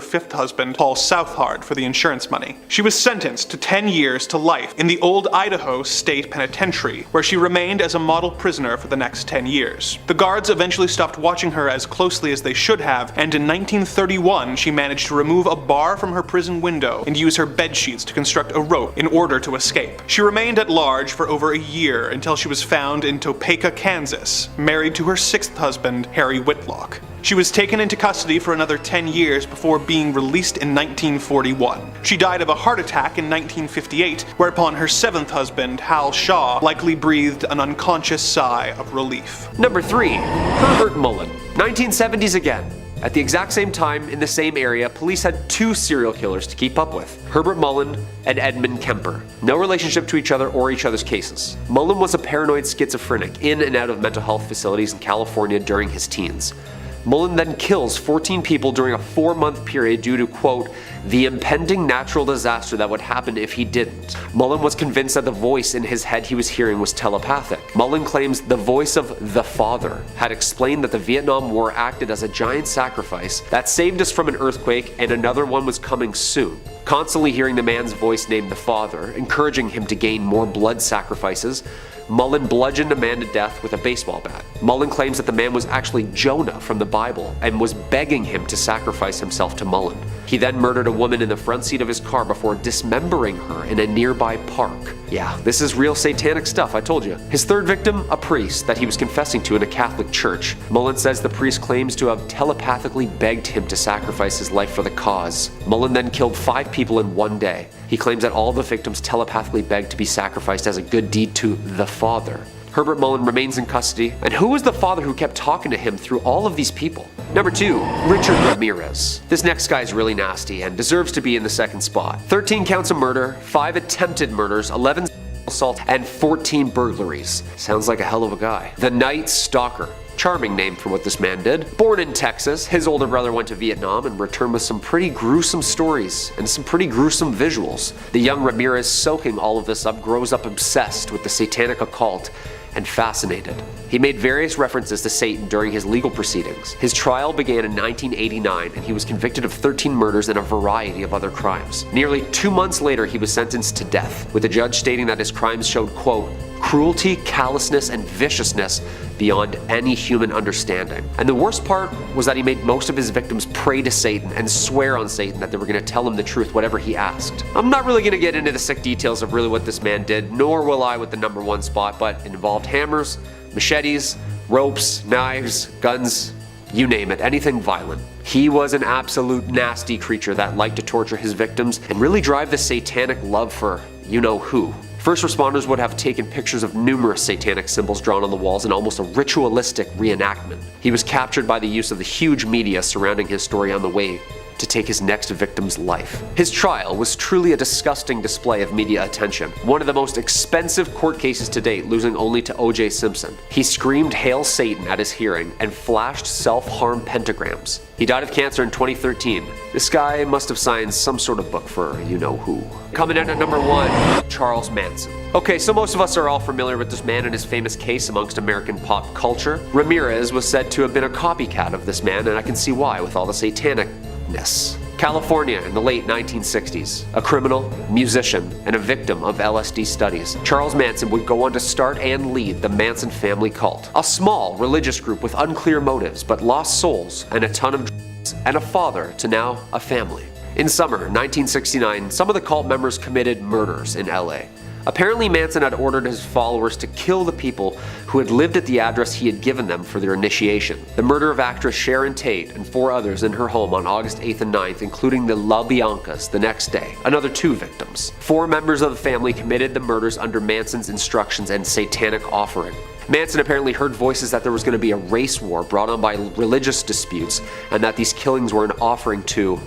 [SPEAKER 5] 5th husband, Paul Southard, for the insurance money. She was sentenced to 10 years to life in the old Idaho State Penitentiary, where she remained as a model prisoner for the next 10 years. The guards eventually stopped watching her as closely as they should have, and in 1931 she managed to remove a bar from her prison window and use her bedsheets to construct a rope in order to escape. She remained at large for over a year until she was found in Topeka, Kansas, married to her 6th husband, Harry Whitlock. She was taken into custody for another 10 years before being released in 1941. She died of a heart attack in 1958, whereupon her 7th husband, Hal Shaw, likely breathed an unconscious sigh of relief.
[SPEAKER 6] Number 3. Herbert Mullin. 1970s again. At the exact same time, in the same area, police had 2 serial killers to keep up with: Herbert Mullin and Edmund Kemper. No relationship to each other or each other's cases. Mullin was a paranoid schizophrenic in and out of mental health facilities in California during his teens. Mullin then kills 14 people during a 4-month period due to, quote, the impending natural disaster that would happen if he didn't. Mullin was convinced that the voice in his head he was hearing was telepathic. Mullin claims the voice of the Father had explained that the Vietnam War acted as a giant sacrifice that saved us from an earthquake and another one was coming soon. Constantly hearing the man's voice named the Father, encouraging him to gain more blood sacrifices, Mullin bludgeoned a man to death with a baseball bat. Mullin claims that the man was actually Jonah from the Bible and was begging him to sacrifice himself to Mullin. He then murdered a woman in the front seat of his car before dismembering her in a nearby park. Yeah, this is real satanic stuff, I told you. His 3rd victim, a priest that he was confessing to in a Catholic church. Mullin says the priest claims to have telepathically begged him to sacrifice his life for the cause. Mullin then killed 5 people in 1 day. He claims that all the victims telepathically begged to be sacrificed as a good deed to the Father. Herbert Mullin remains in custody, and who was the father who kept talking to him through all of these people? Number 2, Richard Ramirez. This next guy is really nasty and deserves to be in the second spot. 13 counts of murder, 5 attempted murders, 11 assaults, and 14 burglaries. Sounds like a hell of a guy. The Night Stalker. Charming name for what this man did. Born in Texas, his older brother went to Vietnam and returned with some pretty gruesome stories and some pretty gruesome visuals. The young Ramirez, soaking all of this up, grows up obsessed with the satanic occult and fascinated. He made various references to Satan during his legal proceedings. His trial began in 1989 and he was convicted of 13 murders and a variety of other crimes. Nearly 2 months later, he was sentenced to death, with the judge stating that his crimes showed, quote, cruelty, callousness, and viciousness beyond any human understanding. And the worst part was that he made most of his victims pray to Satan and swear on Satan that they were going to tell him the truth whatever he asked. I'm not really going to get into the sick details of really what this man did, nor will I with the number 1 spot, but it involved hammers, machetes, ropes, knives, guns, you name it, anything violent. He was an absolute nasty creature that liked to torture his victims and really drive the satanic love for you-know-who. First responders would have taken pictures of numerous satanic symbols drawn on the walls in almost a ritualistic reenactment. He was captured by the use of the huge media surrounding his story on the way to take his next victim's life. His trial was truly a disgusting display of media attention, one of the most expensive court cases to date, losing only to O.J. Simpson. He screamed "Hail Satan" at his hearing and flashed self-harm pentagrams. He died of cancer in 2013. This guy must have signed some sort of book for you-know-who. Coming in at number 1, Charles Manson. Okay, so most of us are all familiar with this man and his famous case amongst American pop culture. Ramirez was said to have been a copycat of this man, and I can see why with all the satanicness. California in the late 1960s. A criminal, musician, and a victim of LSD studies, Charles Manson would go on to start and lead the Manson family cult. A small religious group with unclear motives but lost souls and a ton of drugs, and a father to now a family. In summer 1969, some of the cult members committed murders in LA. Apparently Manson had ordered his followers to kill the people who had lived at the address he had given them for their initiation. The murder of actress Sharon Tate and 4 others in her home on August 8th and 9th, including the La Biancas the next day. Another 2 victims. 4 members of the family committed the murders under Manson's instructions and satanic offering. Manson apparently heard voices that there was going to be a race war brought on by religious disputes, and that these killings were an offering to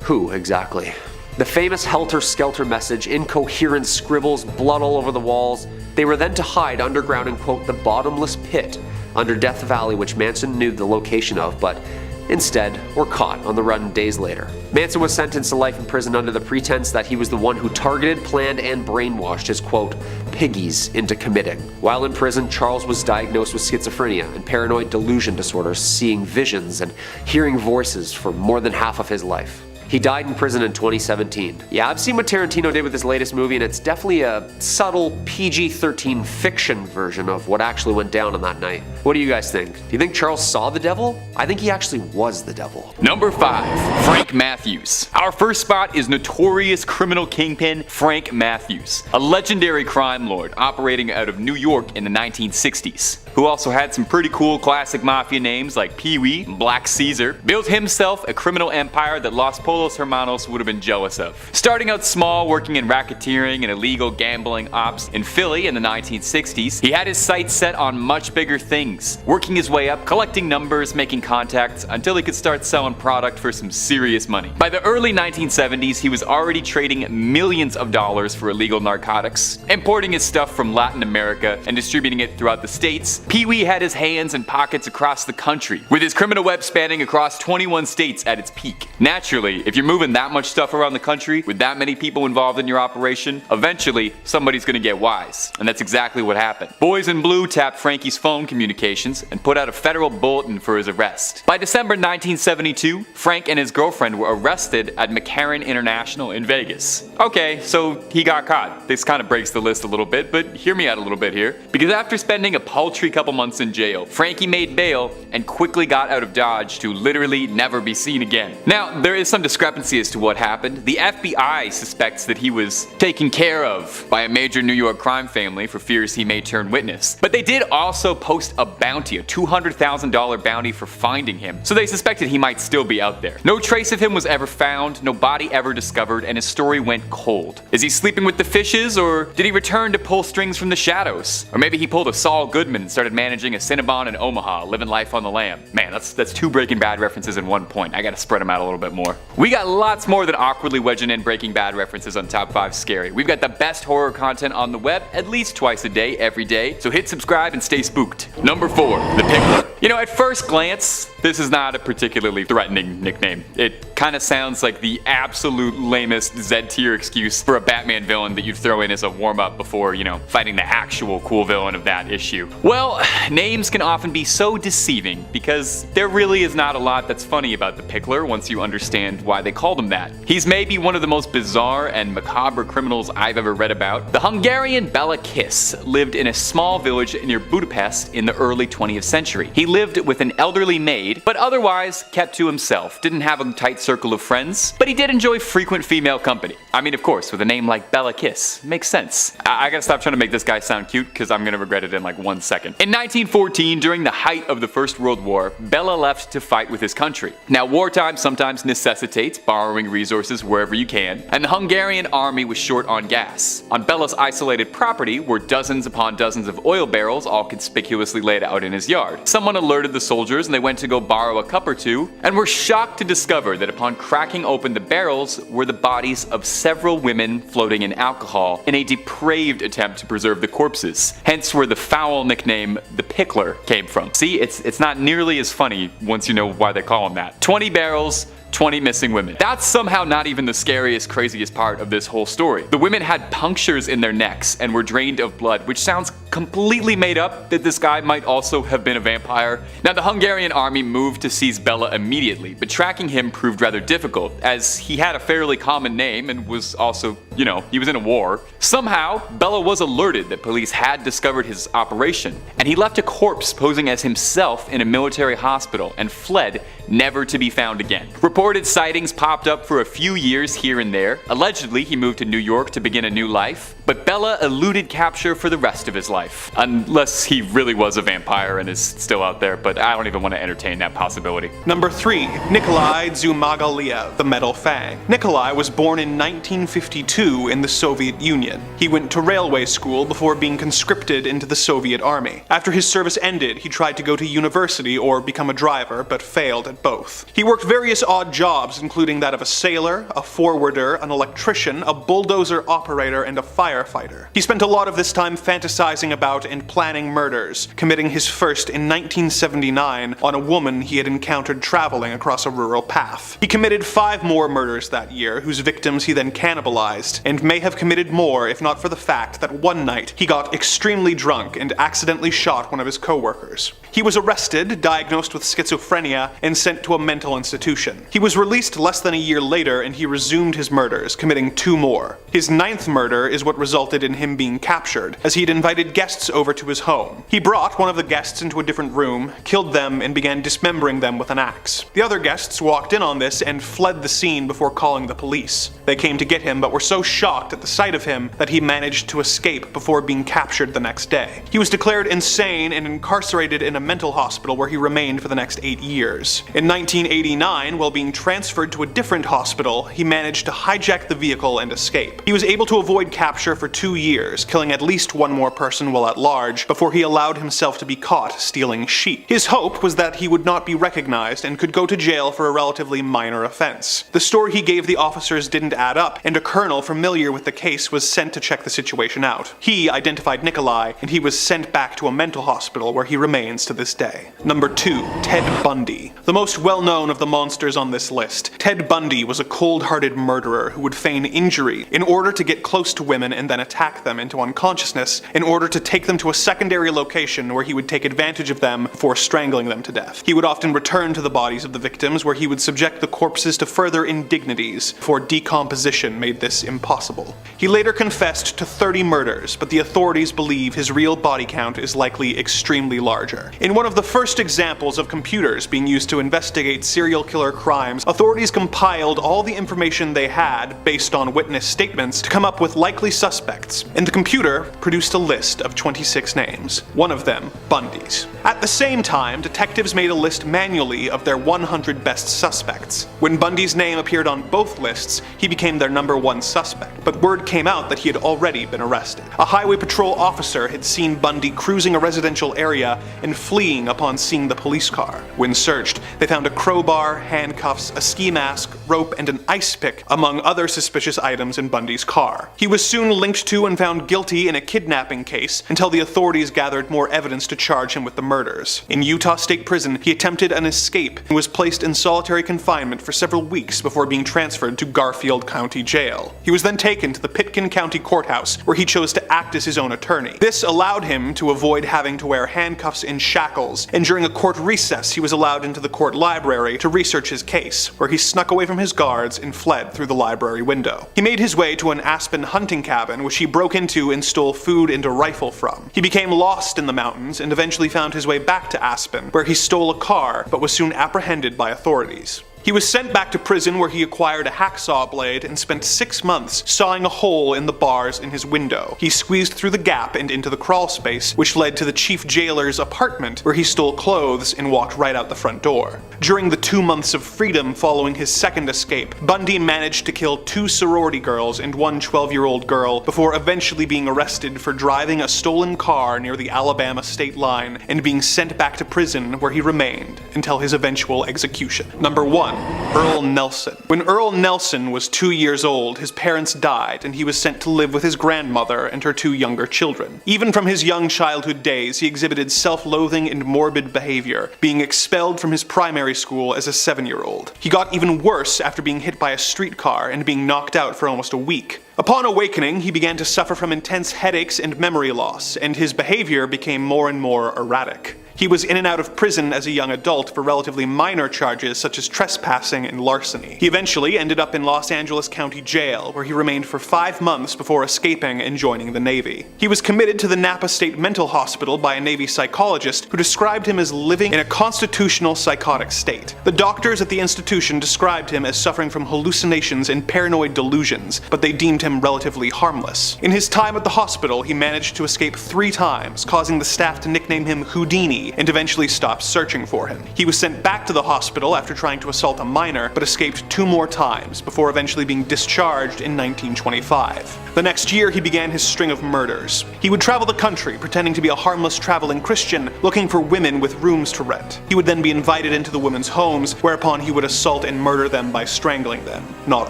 [SPEAKER 6] who exactly? The famous helter-skelter message, incoherent scribbles, blood all over the walls. They were then to hide underground in, quote, the bottomless pit under Death Valley, which Manson knew the location of, but instead were caught on the run days later. Manson was sentenced to life in prison under the pretense that he was the one who targeted, planned, and brainwashed his, quote, piggies into committing. While in prison, Charles was diagnosed with schizophrenia and paranoid delusion disorders, seeing visions and hearing voices for more than half of his life. He died in prison in 2017. Yeah, I've seen what Tarantino did with his latest movie, and it's definitely a subtle PG-13 fiction version of what actually went down on that night. What do you guys think? Do you think Charles saw the devil? I think he actually was the devil.
[SPEAKER 1] Number 5, Frank Matthews. Our first spot is notorious criminal kingpin Frank Matthews, a legendary crime lord operating out of New York in the 1960s, who also had some pretty cool classic mafia names like Pee-wee and Black Caesar. Built himself a criminal empire that Los Polos Hermanos would have been jealous of. Starting out small, working in racketeering and illegal gambling ops in Philly in the 1960s, he had his sights set on much bigger things, working his way up, collecting numbers, making contacts, until he could start selling product for some serious money. By the early 1970s, he was already trading millions of dollars for illegal narcotics, importing his stuff from Latin America and distributing it throughout the states. Pee-wee had his hands and pockets across the country, with his criminal web spanning across 21 states at its peak. Naturally, if you're moving that much stuff around the country with that many people involved in your operation, eventually somebody's gonna get wise. And that's exactly what happened. Boys in Blue tapped Frankie's phone communications and put out a federal bulletin for his arrest. By December 1972, Frank and his girlfriend were arrested at McCarran International in Vegas. Okay, so he got caught. This kind of breaks the list a little bit, but hear me out a little bit here. Because after spending a paltry couple months in jail, Frankie made bail and quickly got out of Dodge to literally never be seen again. Now, there is some discrepancy discrepancy as to what happened. The FBI suspects that he was taken care of by a major New York crime family for fears he may turn witness. But they did also post a bounty, a $200,000 bounty for finding him, so they suspected he might still be out there. No trace of him was ever found, no body ever discovered, and his story went cold. Is he sleeping with the fishes, or did he return to pull strings from the shadows? Or maybe he pulled a Saul Goodman and started managing a Cinnabon in Omaha, living life on the lam. Man, that's 2 Breaking Bad references in one point. I gotta spread them out a little bit more. We got lots more than awkwardly wedging in Breaking Bad references on Top 5 Scary. We've got the best horror content on the web at least twice a day, every day, so hit subscribe and stay spooked. Number 4, the Pickler. You know, at first glance, this is not a particularly threatening nickname. It kind of sounds like the absolute lamest Z-tier excuse for a Batman villain that you'd throw in as a warm-up before, you know, fighting the actual cool villain of that issue. Well, names can often be so deceiving because there really is not a lot that's funny about the Pickler once you understand why they called him that. He's maybe one of the most bizarre and macabre criminals I've ever read about. The Hungarian Bela Kiss lived in a small village near Budapest in the early 20th century. He lived with an elderly maid, but otherwise kept to himself, didn't have a tight circle of friends, but he did enjoy frequent female company. I mean, of course, with a name like Bela Kiss, makes sense. I gotta stop trying to make this guy sound cute because I'm gonna regret it in like 1 second. In 1914, during the height of the First World War, Bela left to fight with his country. Now, wartime sometimes necessitates borrowing resources wherever you can, and the Hungarian army was short on gas. On Bela's isolated property were dozens upon dozens of oil barrels all conspicuously laid out in his yard. Someone alerted the soldiers and they went to go borrow a cup or two, and were shocked to discover that upon cracking open the barrels were the bodies of several women floating in alcohol in a depraved attempt to preserve the corpses. Hence where the foul nickname the Pickler came from. See, it's not nearly as funny once you know why they call him that. 20 barrels, 20 missing women. That's somehow not even the scariest, craziest part of this whole story. The women had punctures in their necks and were drained of blood, which sounds completely made up that this guy might also have been a vampire. Now, the Hungarian army moved to seize Bela immediately, but tracking him proved rather difficult, as he had a fairly common name and was also, you know, he was in a war. Somehow, Bela was alerted that police had discovered his operation, and he left a corpse posing as himself in a military hospital and fled, never to be found again. Reported sightings popped up for a few years here and there. Allegedly, he moved to New York to begin a new life, but Bela eluded capture for the rest of his life. Unless he really was a vampire and is still out there, but I don't even want to entertain that possibility.
[SPEAKER 5] Number 3, Nikolai Dzhumagaliev, the Metal Fang. Nikolai was born in 1952 in the Soviet Union. He went to railway school before being conscripted into the Soviet army. After his service ended, he tried to go to university or become a driver, but failed at both. He worked various odd jobs, including that of a sailor, a forwarder, an electrician, a bulldozer operator, and a firefighter. He spent a lot of this time fantasizing about and planning murders, committing his first in 1979 on a woman he had encountered traveling across a rural path. He committed 5 more murders that year, whose victims he then cannibalized, and may have committed more if not for the fact that one night he got extremely drunk and accidentally shot one of his co-workers. He was arrested, diagnosed with schizophrenia, and sent to a mental institution. He was released less than a year later, and he resumed his murders, committing 2 more. His 9th murder is what resulted in him being captured, as he'd invited guests over to his home. He brought one of the guests into a different room, killed them, and began dismembering them with an axe. The other guests walked in on this and fled the scene before calling the police. They came to get him, but were so shocked at the sight of him that he managed to escape before being captured the next day. He was declared insane and incarcerated in a mental hospital where he remained for the next 8 years. In 1989, while being transferred to a different hospital, he managed to hijack the vehicle and escape. He was able to avoid capture for 2 years, killing at least 1 more person while at large, before he allowed himself to be caught stealing sheep. His hope was that he would not be recognized and could go to jail for a relatively minor offense. The story he gave the officers didn't add up, and a colonel familiar with the case was sent to check the situation out. He identified Nikolai, and he was sent back to a mental hospital where he remains to this day. Number 2, Ted Bundy. The most well-known of the monsters on this list, Ted Bundy was a cold-hearted murderer who would feign injury in order to get close to women and then attack them into unconsciousness, in order to take them to a secondary location where he would take advantage of them before strangling them to death. He would often return to the bodies of the victims, where he would subject the corpses to further indignities before decomposition made this impossible. He later confessed to 30 murders, but the authorities believe his real body count is likely extremely larger. In one of the first examples of computers being used to investigate serial killer crimes, authorities compiled all the information they had based on witness statements to come up with likely suspects, and the computer produced a list of 26 names, one of them Bundy's. At the same time, detectives made a list manually of their 100 best suspects. When Bundy's name appeared on both lists, he became their #1 suspect, but word came out that he had already been arrested. A highway patrol officer had seen Bundy cruising a residential area and fleeing upon seeing the police car. When searched, they found a crowbar, handcuffs, a ski mask, rope, and an ice pick, among other suspicious items in Bundy's car. He was soon linked to and found guilty in a kidnapping case until the authorities gathered more evidence to charge him with the murders. In Utah State Prison, he attempted an escape and was placed in solitary confinement for several weeks before being transferred to Garfield County Jail. He was then taken to the Pitkin County Courthouse, where he chose to act as his own attorney. This allowed him to avoid having to wear handcuffs and shackles, and during a court recess he was allowed into the court library to research his case, where he snuck away from his guards and fled through the library window. He made his way to an Aspen hunting cabin, which he broke into and stole food and a rifle from. He became lost in the mountains and eventually found his way back to Aspen, where he stole a car but was soon apprehended by authorities. He was sent back to prison, where he acquired a hacksaw blade and spent 6 months sawing a hole in the bars in his window. He squeezed through the gap and into the crawl space, which led to the chief jailer's apartment, where he stole clothes and walked right out the front door. During the 2 months of freedom following his second escape, Bundy managed to kill 2 sorority girls and 1 12-year-old girl before eventually being arrested for driving a stolen car near the Alabama state line and being sent back to prison, where he remained until his eventual execution. Number 1. Earl Nelson. When Earl Nelson was 2 years old, his parents died and he was sent to live with his grandmother and her 2 younger children. Even from his young childhood days, he exhibited self-loathing and morbid behavior, being expelled from his primary school as a 7-year-old. He got even worse after being hit by a streetcar and being knocked out for almost a week. Upon awakening, he began to suffer from intense headaches and memory loss, and his behavior became more and more erratic. He was in and out of prison as a young adult for relatively minor charges such as trespassing and larceny. He eventually ended up in Los Angeles County Jail, where he remained for 5 months before escaping and joining the Navy. He was committed to the Napa State Mental Hospital by a Navy psychologist who described him as living in a constitutional psychotic state. The doctors at the institution described him as suffering from hallucinations and paranoid delusions, but they deemed him relatively harmless. In his time at the hospital, he managed to escape 3 times, causing the staff to nickname him Houdini and eventually stopped searching for him. He was sent back to the hospital after trying to assault a minor, but escaped 2 more times before eventually being discharged in 1925. The next year, he began his string of murders. He would travel the country pretending to be a harmless traveling Christian, looking for women with rooms to rent. He would then be invited into the women's homes, whereupon he would assault and murder them by strangling them, not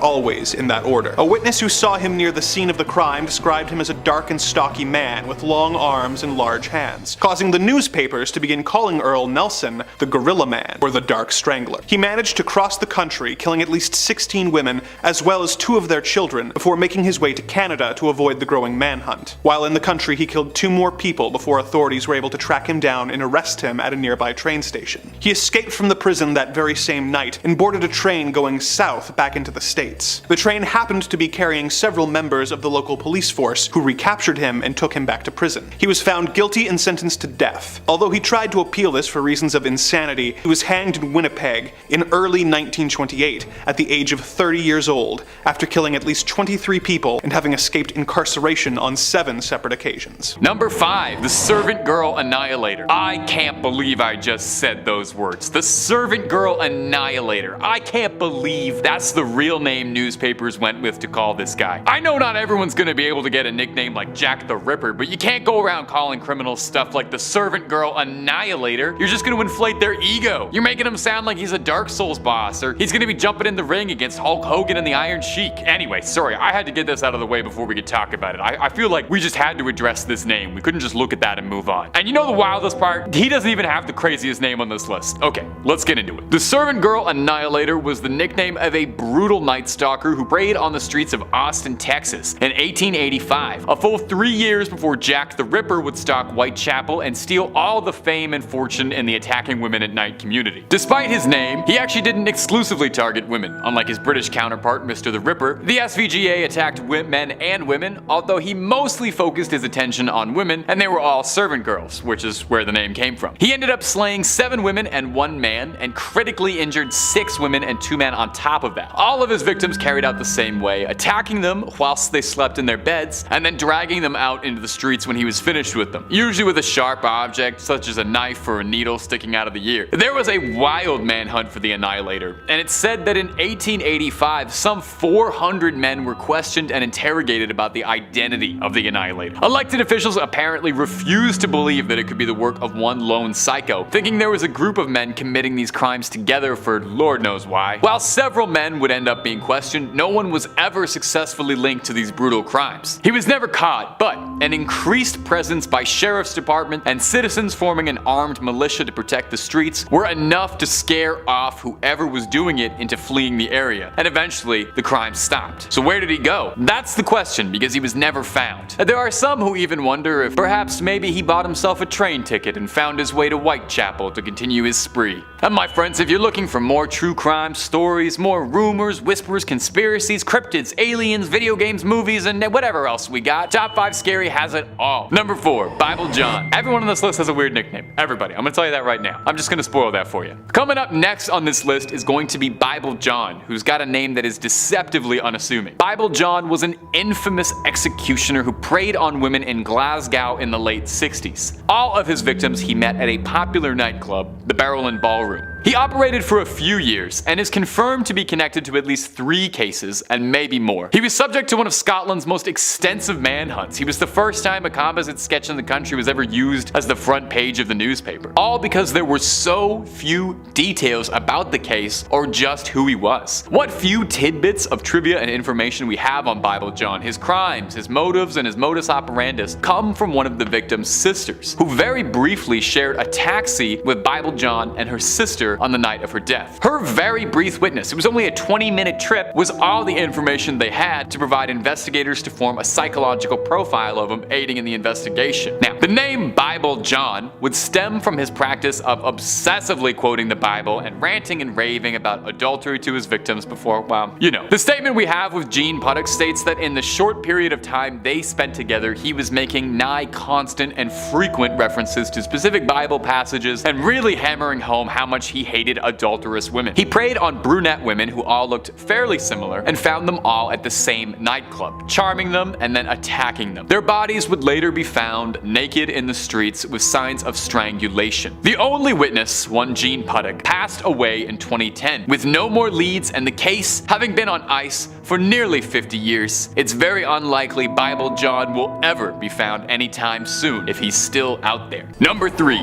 [SPEAKER 5] always in that order. A witness who saw him near the scene of the crime described him as a dark and stocky man with long arms and large hands, causing the newspapers to begin calling Earl Nelson the Gorilla Man, or the Dark Strangler. He managed to cross the country, killing at least 16 women, as well as 2 of their children, before making his way to Canada to avoid the growing manhunt. While in the country, he killed 2 more people before authorities were able to track him down and arrest him at a nearby train station. He escaped from the prison that very same night and boarded a train going south back into the States. The train happened to be carrying several members of the local police force, who recaptured him and took him back to prison. He was found guilty and sentenced to death. Although he tried to appeal this for reasons of insanity, he was hanged in Winnipeg in early 1928 at the age of 30 years old, after killing at least 23 people and having escaped incarceration on 7 separate occasions.
[SPEAKER 1] Number 5, the Servant Girl Annihilator. I can't believe I just said those words. The Servant Girl Annihilator. I can't believe that's the real name newspapers went with to call this guy. I know not everyone's gonna be able to get a nickname like Jack the Ripper, but you can't go around calling criminals stuff like the Servant Girl Annihilator Annihilator, you're just gonna inflate their ego. You're making him sound like he's a Dark Souls boss, or he's gonna be jumping in the ring against Hulk Hogan and the Iron Sheik. Anyway, sorry, I had to get this out of the way before we could talk about it. I feel like we just had to address this name. We couldn't just look at that and move on. And you know the wildest part? He doesn't even have the craziest name on this list. Okay, let's get into it. The Servant Girl Annihilator was the nickname of a brutal Night Stalker who preyed on the streets of Austin, Texas in 1885, a full 3 years before Jack the Ripper would stalk Whitechapel and steal all the fame and fortune in the attacking women at night community. Despite his name, he actually didn't exclusively target women. Unlike his British counterpart, Mr. the Ripper, the SVGA attacked men and women, although he mostly focused his attention on women, and they were all servant girls, which is where the name came from. He ended up slaying 7 women and 1 man, and critically injured 6 women and 2 men on top of that. All of his victims carried out the same way, attacking them whilst they slept in their beds, and then dragging them out into the streets when he was finished with them, usually with a sharp object such as a knife or a needle sticking out of the ear. There was a wild manhunt for the Annihilator, and it's said that in 1885 some 400 men were questioned and interrogated about the identity of the Annihilator. Elected officials apparently refused to believe that it could be the work of one lone psycho, thinking there was a group of men committing these crimes together for Lord knows why. While several men would end up being questioned, no one was ever successfully linked to these brutal crimes. He was never caught, but an increased presence by sheriff's department and citizens forming an armed militia to protect the streets were enough to scare off whoever was doing it into fleeing the area, and eventually the crime stopped. So where did he go? That's the question, because he was never found. There are some who even wonder if perhaps maybe he bought himself a train ticket and found his way to Whitechapel to continue his spree. And my friends, if you're looking for more true crime stories, more rumors, whispers, conspiracies, cryptids, aliens, video games, movies, and whatever else we got, Top 5 Scary has it all. Number 4, Bible John. Everyone on this list has a weird nickname. Everybody. I'm gonna tell you that right now. I'm just gonna spoil that for you. Coming up next on this list is going to be Bible John, who's got a name that is deceptively unassuming. Bible John was an infamous executioner who preyed on women in Glasgow in the late 60s. All of his victims he met at a popular nightclub, the Barrel and Ballroom. He operated for a few years and is confirmed to be connected to at least 3 cases and maybe more. He was subject to one of Scotland's most extensive manhunts. He was the first time a composite sketch in the country was ever used as the front page of the newspaper. All because there were so few details about the case or just who he was. What few tidbits of trivia and information we have on Bible John, his crimes, his motives, and his modus operandus come from one of the victim's sisters, who very briefly shared a taxi with Bible John and her sister on the night of her death. Her very brief witness, it was only a 20-minute trip, was all the information they had to provide investigators to form a psychological profile of him, aiding in the investigation. Now, the name Bible John would stem from his practice of obsessively quoting the Bible and ranting and raving about adultery to his victims before, well, you know. The statement we have with Gene Puttock states that in the short period of time they spent together, he was making nigh constant and frequent references to specific Bible passages and really hammering home how much he hated adulterous women. He preyed on brunette women who all looked fairly similar and found them all at the same nightclub, charming them and then attacking them. Their bodies would later be found naked in the streets with signs of strangulation. The only witness, one Gene Puttock, passed away in 2010 with no more leads and the case having been on ice for nearly 50 years. It's very unlikely Bible John will ever be found anytime soon if he's still out there. Number 3,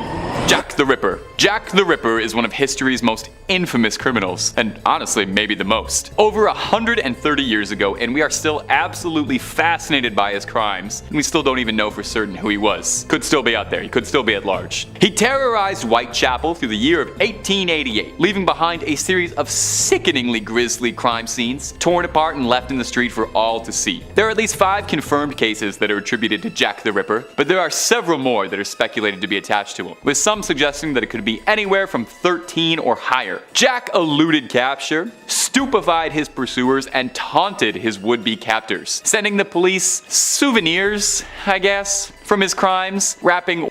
[SPEAKER 1] Jack the Ripper. Jack the Ripper is one of history's most infamous criminals, and honestly, maybe the most. Over 130 years ago, and we are still absolutely fascinated by his crimes, and we still don't even know for certain who he was. Could still be out there, he could still be at large. He terrorized Whitechapel through the year of 1888, leaving behind a series of sickeningly grisly crime scenes, torn apart and left in the street for all to see. There are at least 5 confirmed cases that are attributed to Jack the Ripper, but there are several more that are speculated to be attached to him, with some suggesting that it could be anywhere from 13 or higher. Jack eluded capture, stupefied his pursuers, and taunted his would-be captors, sending the police souvenirs, I guess, from his crimes, wrapping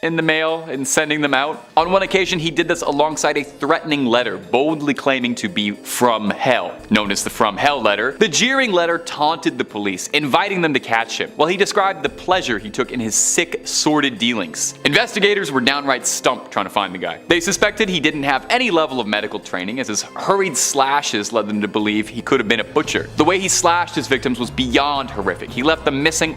[SPEAKER 1] in the mail and sending them out. On one occasion, he did this alongside a threatening letter, boldly claiming to be from hell, known as the From Hell letter. The jeering letter taunted the police, inviting them to catch him, while he described the pleasure he took in his sick, sordid dealings. Investigators were downright stumped trying to find the guy. They suspected he didn't have any level of medical training, as his hurried slashes led them to believe he could have been a butcher. The way he slashed his victims was beyond horrific. He left them missing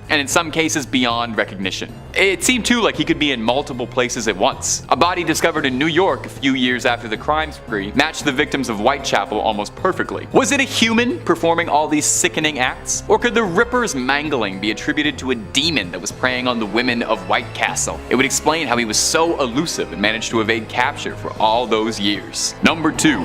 [SPEAKER 1] and in some cases beyond recognition. It seemed too like he could be in multiple places at once. A body discovered in New York a few years after the crime spree matched the victims of Whitechapel almost perfectly. Was it a human performing all these sickening acts? Or could the Ripper's mangling be attributed to a demon that was preying on the women of White Castle? It would explain how he was so elusive and managed to evade capture for all those years. Number 2.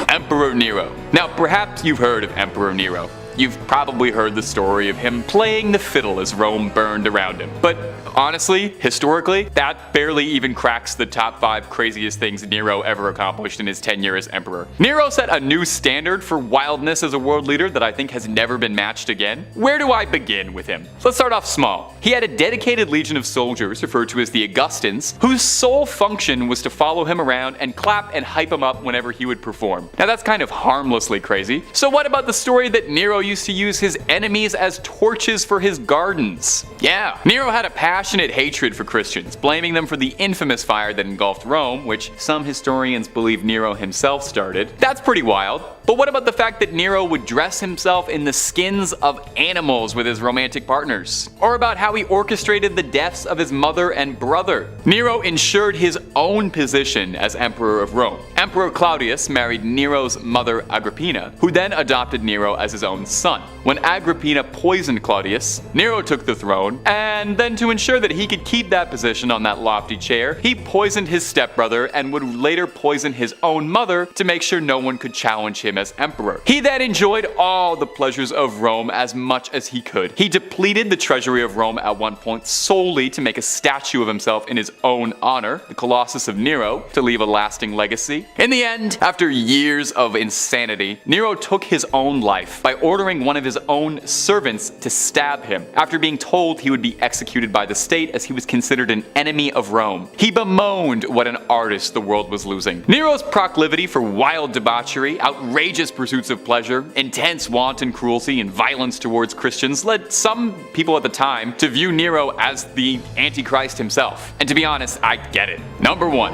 [SPEAKER 1] Emperor Nero. Now, perhaps you've heard of Emperor Nero. You've probably heard the story of him playing the fiddle as Rome burned around him. But honestly, historically, that barely even cracks the top 5 craziest things Nero ever accomplished in his tenure as emperor. Nero set a new standard for wildness as a world leader that I think has never been matched again. Where do I begin with him? Let's start off small. He had a dedicated legion of soldiers, referred to as the Augustans, whose sole function was to follow him around and clap and hype him up whenever he would perform. Now that's kind of harmlessly crazy. So what about the story that Nero used to use his enemies as torches for his gardens? Yeah, Nero had a passionate hatred for Christians, blaming them for the infamous fire that engulfed Rome, which some historians believe Nero himself started. That's pretty wild. But what about the fact that Nero would dress himself in the skins of animals with his romantic partners? Or about how he orchestrated the deaths of his mother and brother? Nero ensured his own position as emperor of Rome. Emperor Claudius married Nero's mother Agrippina, who then adopted Nero as his own son. When Agrippina poisoned Claudius, Nero took the throne, and then to ensure that he could keep that position on that lofty chair, he poisoned his stepbrother and would later poison his own mother to make sure no one could challenge him as emperor. He then enjoyed all the pleasures of Rome as much as he could. He depleted the treasury of Rome at one point solely to make a statue of himself in his own honor, the Colossus of Nero, to leave a lasting legacy. In the end, after years of insanity, Nero took his own life by ordering one of his own servants to stab him after being told he would be executed by the state as he was considered an enemy of Rome. He bemoaned what an artist the world was losing. Nero's proclivity for wild debauchery, outrageous pursuits of pleasure, intense wanton cruelty, and violence towards Christians led some people at the time to view Nero as the Antichrist himself. And to be honest, I get it. Number 1.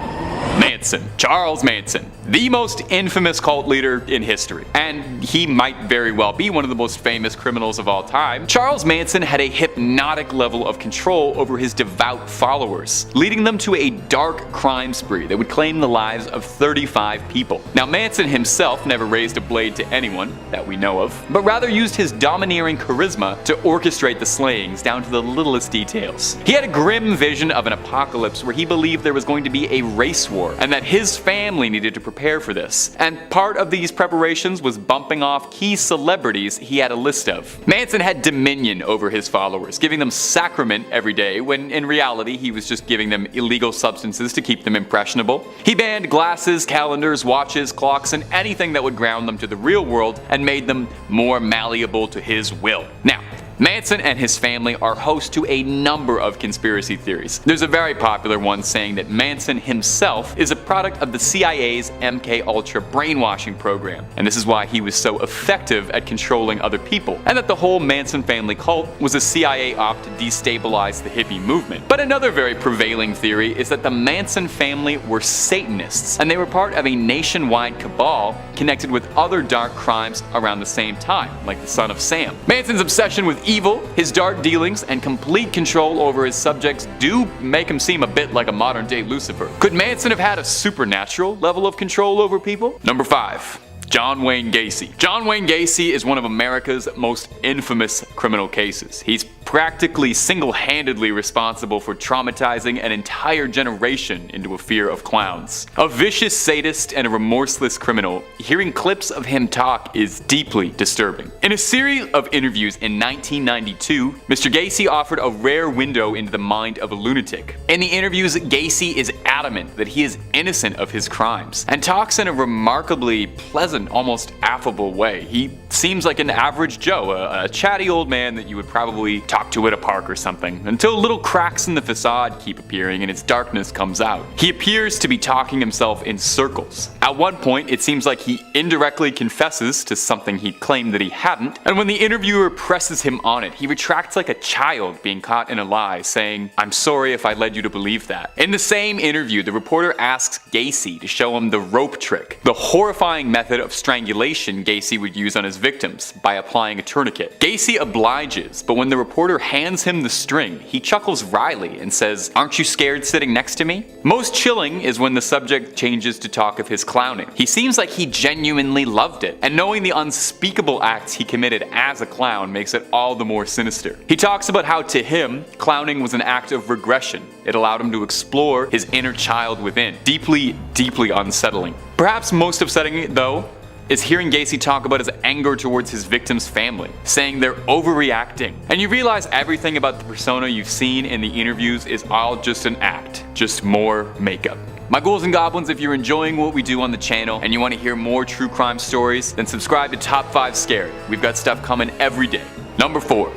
[SPEAKER 1] Manson. Charles Manson. The most infamous cult leader in history. And he might very well be one of the most famous criminals of all time. Charles Manson had a hypnotic level of control over his devout followers, leading them to a dark crime spree that would claim the lives of 35 people. Now, Manson himself never raised a blade to anyone that we know of, but rather used his domineering charisma to orchestrate the slayings down to the littlest details. He had a grim vision of an apocalypse where he believed there was going to be a race war and that his family needed to prepare for this. And part of these preparations was bumping off key celebrities he had a list of. Manson had dominion over his followers, giving them sacrament every day when in reality he was just giving them illegal substances to keep them impressionable. He banned glasses, calendars, watches, clocks, and anything that would ground them to the real world and made them more malleable to his will. Now, Manson and his family are host to a number of conspiracy theories. There's a very popular one saying that Manson himself is a product of the CIA's MK Ultra brainwashing program, and this is why he was so effective at controlling other people, and that the whole Manson family cult was a CIA op to destabilize the hippie movement. But another very prevailing theory is that the Manson family were Satanists, and they were part of a nationwide cabal connected with other dark crimes around the same time, like the Son of Sam. Manson's obsession with evil, his dark dealings, and complete control over his subjects do make him seem a bit like a modern-day Lucifer. Could Manson have had a supernatural level of control over people? Number 5. John Wayne Gacy. John Wayne Gacy is one of America's most infamous criminal cases. He's practically single-handedly responsible for traumatizing an entire generation into a fear of clowns. A vicious sadist and a remorseless criminal, hearing clips of him talk is deeply disturbing. In a series of interviews in 1992, Mr. Gacy offered a rare window into the mind of a lunatic. In the interviews, Gacy is adamant that he is innocent of his crimes, and talks in a remarkably pleasant, almost affable way. He seems like an average Joe, a chatty old man that you would probably talk to at a park or something, until little cracks in the facade keep appearing and its darkness comes out. He appears to be talking himself in circles. At one point, it seems like he indirectly confesses to something he claimed that he hadn't, and when the interviewer presses him on it, he retracts like a child being caught in a lie, saying, "I'm sorry if I led you to believe that." In the same interview, the reporter asks Gacy to show him the rope trick, the horrifying method of of strangulation Gacy would use on his victims by applying a tourniquet. Gacy obliges, but when the reporter hands him the string, he chuckles wryly and says, "Aren't you scared sitting next to me?" Most chilling is when the subject changes to talk of his clowning. He seems like he genuinely loved it, and knowing the unspeakable acts he committed as a clown makes it all the more sinister. He talks about how to him, clowning was an act of regression. It allowed him to explore his inner child within. Deeply, deeply unsettling. Perhaps most upsetting, though, is hearing Gacy talk about his anger towards his victim's family, saying they're overreacting. And you realize everything about the persona you've seen in the interviews is all just an act, just more makeup. My ghouls and goblins, if you're enjoying what we do on the channel and you want to hear more true crime stories, then subscribe to Top 5 Scary. We've got stuff coming every day. Number 4.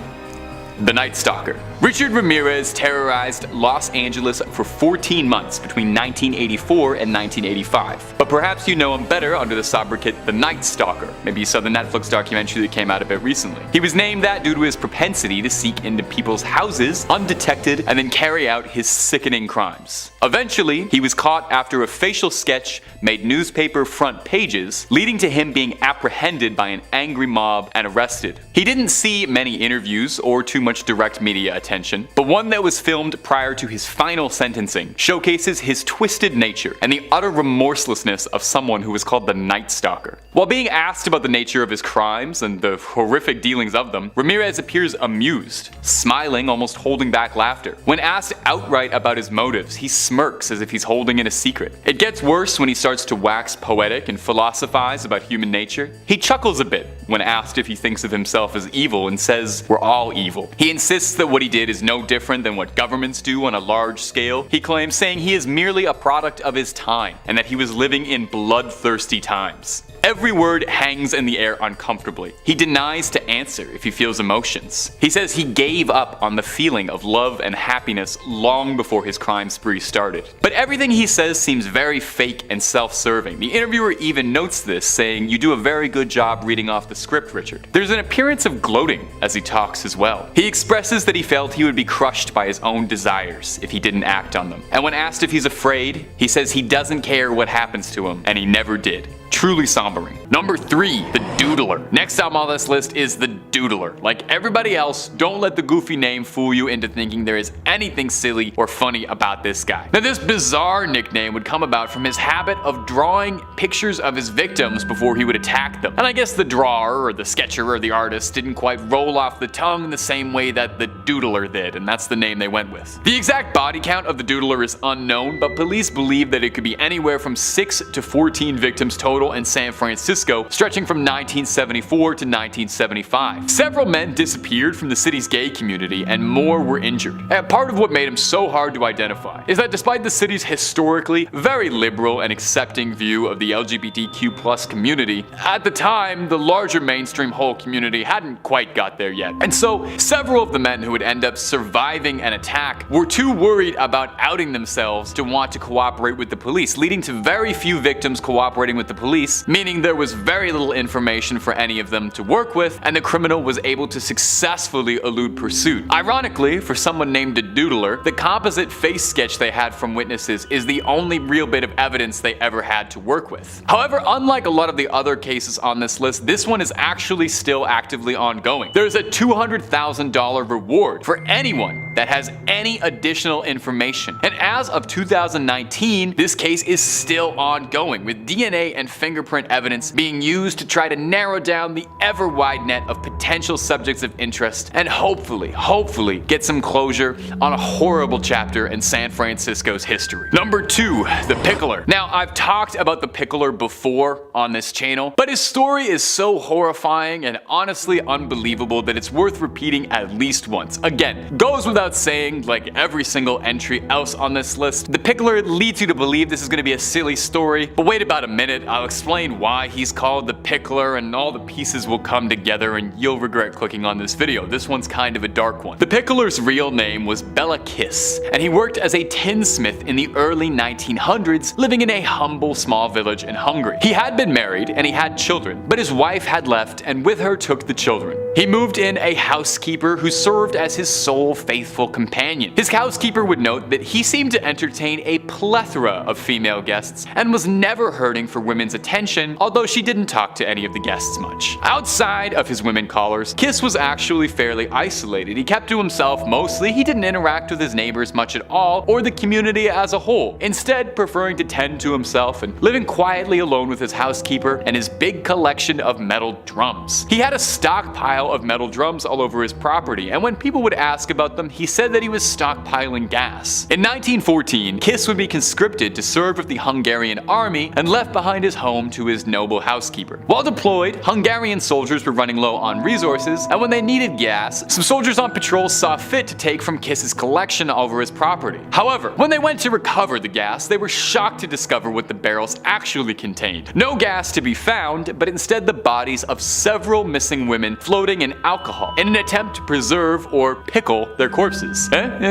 [SPEAKER 1] The Night Stalker. Richard Ramirez terrorized Los Angeles for 14 months between 1984 and 1985. But perhaps you know him better under the sobriquet The Night Stalker. Maybe you saw the Netflix documentary that came out a bit recently. He was named that due to his propensity to seek into people's houses undetected and then carry out his sickening crimes. Eventually, he was caught after a facial sketch made newspaper front pages, leading to him being apprehended by an angry mob and arrested. He didn't see many interviews or too much direct media attention, but one that was filmed prior to his final sentencing showcases his twisted nature and the utter remorselessness of someone who was called the Night Stalker. While being asked about the nature of his crimes and the horrific dealings of them, Ramirez appears amused, smiling, almost holding back laughter. When asked outright about his motives, he smirks as if he's holding in a secret. It gets worse when he starts to wax poetic and philosophize about human nature. He chuckles a bit when asked if he thinks of himself as evil and says, "We're all evil." He insists that what he did is no different than what governments do on a large scale. He claims, saying he is merely a product of his time and that he was living in bloodthirsty times. Every word hangs in the air uncomfortably. He denies to answer if he feels emotions. He says he gave up on the feeling of love and happiness long before his crime spree started. But everything he says seems very fake and self-serving. The interviewer even notes this, saying, "You do a very good job reading off the script, Richard." There's an appearance of gloating as he talks as well. He expresses that he felt he would be crushed by his own desires if he didn't act on them. And when asked if he's afraid, he says he doesn't care what happens to him, and he never did. Truly sombering. Number 3, the Doodler. Next up on this list is the Doodler. Like everybody else, don't let the goofy name fool you into thinking there is anything silly or funny about this guy. Now, this bizarre nickname would come about from his habit of drawing pictures of his victims before he would attack them. And I guess the drawer or the sketcher or the artist didn't quite roll off the tongue the same way that the Doodler did, and that's the name they went with. The exact body count of the Doodler is unknown, but police believe that it could be anywhere from 6 to 14 victims total in San Francisco, stretching from 1974 to 1975. Several men disappeared from the city's gay community and more were injured. And part of what made him so hard to identify is that despite the city's historically very liberal and accepting view of the LGBTQ+ community, at the time the larger mainstream whole community hadn't quite got there yet. And so several of the men who would end up surviving an attack were too worried about outing themselves to want to cooperate with the police, leading to very few victims cooperating with the police, meaning there was very little information for any of them to work with, and the criminal was able to successfully elude pursuit. Ironically, for someone named the Doodler, the composite face sketch they had from witnesses is the only real bit of evidence they ever had to work with. However, unlike a lot of the other cases on this list, this one is actually still actively ongoing. There's a $200,000 reward for anyone that has any additional information. And as of 2019, this case is still ongoing, with DNA and fingerprint evidence being used to try to narrow down the ever wide net of potential subjects of interest and hopefully get some closure on a horrible chapter in San Francisco's history. Number 2, the Pickler. Now, I've talked about the Pickler before on this channel, but his story is so horrifying and honestly unbelievable that it's worth repeating at least once. Again, goes without saying, like every single entry else on this list, the Pickler leads you to believe this is going to be a silly story, but wait about a minute, I'll explain why he's called the Pickler and all the pieces will come together and you'll regret clicking on this video. This one's kind of a dark one. The Pickler's real name was Bela Kiss, and he worked as a tinsmith in the early 1900s, living in a humble small village in Hungary. He had been married and he had children, but his wife had left and with her took the children. He moved in a housekeeper who served as his sole faithful companion. His housekeeper would note that he seemed to entertain a plethora of female guests and was never hurting for women's attention, although she didn't talk to any of the guests much. Outside of his women callers, Kiss was actually fairly isolated. He kept to himself mostly. He didn't interact with his neighbors much at all, or the community as a whole, instead preferring to tend to himself and living quietly alone with his housekeeper and his big collection of metal drums. He had a stockpile of metal drums all over his property, and when people would ask about them, he said that he was stockpiling gas. In 1914, Kiss would be conscripted to serve with the Hungarian army and left behind his home to his noble housekeeper. While deployed, Hungarian soldiers were running low on resources, and when they needed gas, some soldiers on patrol saw fit to take from Kiss's collection all over his property. However, when they went to recover the gas, they were shocked to discover what the barrels actually contained. No gas to be found, but instead the bodies of several missing women floating in alcohol in an attempt to preserve or pickle their corpses.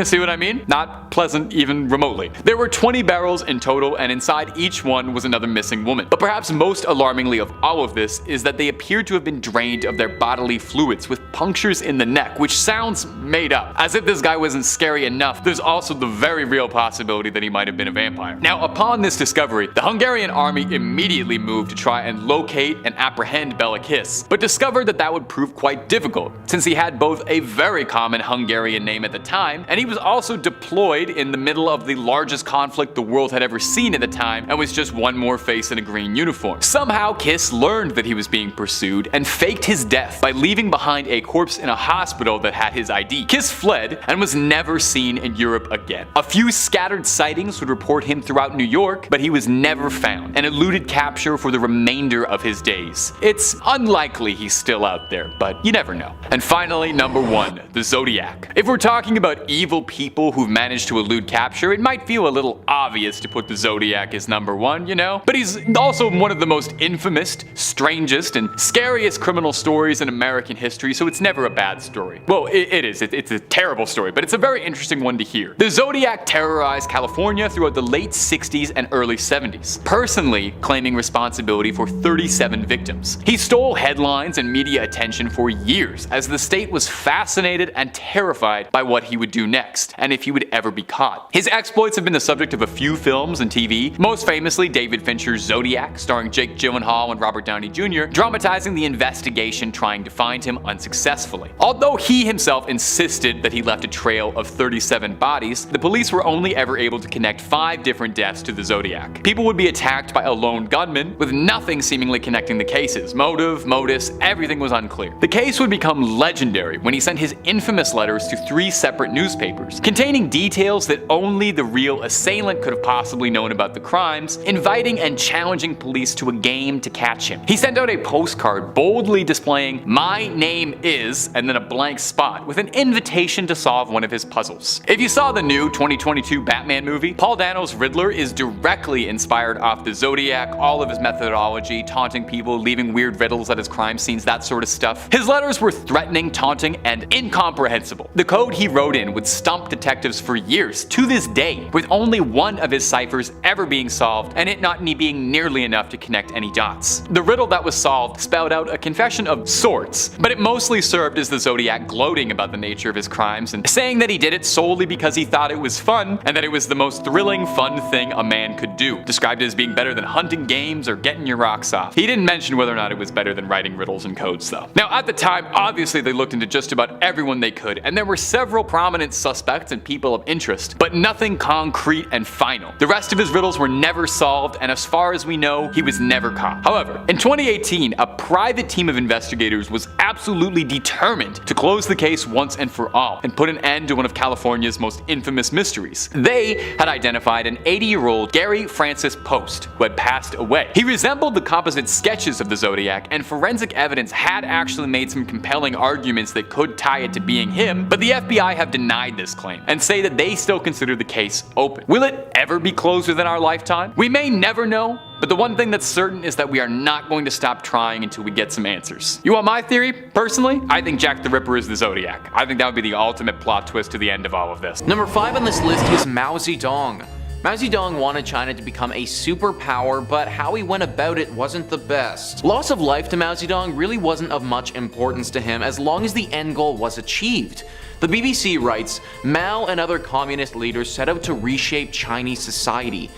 [SPEAKER 1] See what I mean? Not pleasant even remotely. There were 20 barrels in total, and inside each one was another missing woman. But perhaps most alarmingly of all of this is that they appeared to have been drained of their bodily fluids with punctures in the neck, which sounds made up. As if this guy wasn't scary enough, there's also the very real possibility that he might have been a vampire. Now, upon this discovery, the Hungarian army immediately moved to try and locate and apprehend Bela Kiss, but discovered that that would prove quite difficult, since he had both a very common Hungarian name at the time, and he was also deployed in the middle of the largest conflict the world had ever seen at the time, and was just one more face in a green uniform. Somehow, Kiss learned that he was being pursued and faked his death by leaving behind a corpse in a hospital that had his ID. Kiss fled and was never seen in Europe again. A few scattered sightings would report him throughout New York, but he was never found and eluded capture for the remainder of his days. It's unlikely he's still out there, but you never know. And finally, number 1, the Zodiac. If we're talking about evil people who've managed to elude capture, it might feel a little obvious to put the Zodiac as number 1, you know? But he's also one of the most infamous, strangest, and scariest criminal stories in American history, so it's never a bad story. Well, it is. It's a terrible story, but it's a very interesting one to hear. The Zodiac terrorized California throughout the late 60s and early 70s, personally claiming responsibility for 37 victims. He stole headlines and media attention for years, as the state was fascinated and terrified by what he would do next, and if he would ever be caught. His exploits have been the subject of a few films and TV, most famously David Fincher's Zodiac, starring Jake Gyllenhaal and Robert Downey Jr., dramatizing the investigation trying to find him unsuccessfully. Although he himself insisted that he left a trail of 37 bodies, the police were only ever able to connect 5 different deaths to the Zodiac. People would be attacked by a lone gunman, with nothing seemingly connecting the cases. Motive, modus, everything was unclear. The case would become legendary when he sent his infamous letters to 3 separate newspapers, containing details that only the real assailant could have possibly known about the crimes, inviting and challenging police to a game to catch him. He sent out a postcard boldly displaying "My name is," and then a blank spot with an invitation to solve one of his puzzles. If you saw the new 2022 Batman movie, Paul Dano's Riddler is directly inspired off the Zodiac, all of his methodology, taunting people, leaving weird riddles at his crime scenes, that sort of stuff. His letters were threatening, taunting, and incomprehensible. The code he wrote in would stump detectives for years, to this day, with only one of his ciphers ever being solved, and it not being nearly enough to connect any dots. The riddle that was solved spelled out a confession of sorts, but it mostly served as the Zodiac gloating about the nature of his crimes and saying that he did it solely because he thought it was fun and that it was the most thrilling, fun thing a man could do, described it as being better than hunting games or getting your rocks off. He didn't mention whether or not it was better than writing riddles and codes though. Now at the time, obviously they looked into just about everyone they could, and there were several prominent suspects and people of interest, but nothing concrete and final. The rest of his riddles were never solved, and as far as we know, he was never caught. However, in 2018, a private team of investigators was absolutely determined to close the case once and for all, and put an end to one of California's most infamous mysteries. They had identified an 80-year-old Gary Francis Post, who had passed away. He resembled the composite sketches of the Zodiac, and forensic evidence had actually made some compelling arguments that could tie it to being him, but the FBI have denied this claim, and say that they still consider the case open. Will it ever be closed within our lifetime? We may never know, but the one thing that's certain is that we are not going to stop trying until we get some answers. You want my theory? Personally, I think Jack the Ripper is the Zodiac. I think that would be the ultimate plot twist to the end of all of this.
[SPEAKER 2] Number 5 on this list is Mao Zedong. Mao Zedong wanted China to become a superpower, but how he went about it wasn't the best. Loss of life to Mao Zedong really wasn't of much importance to him as long as the end goal was achieved. The BBC writes, Mao and other communist leaders set out to reshape Chinese society.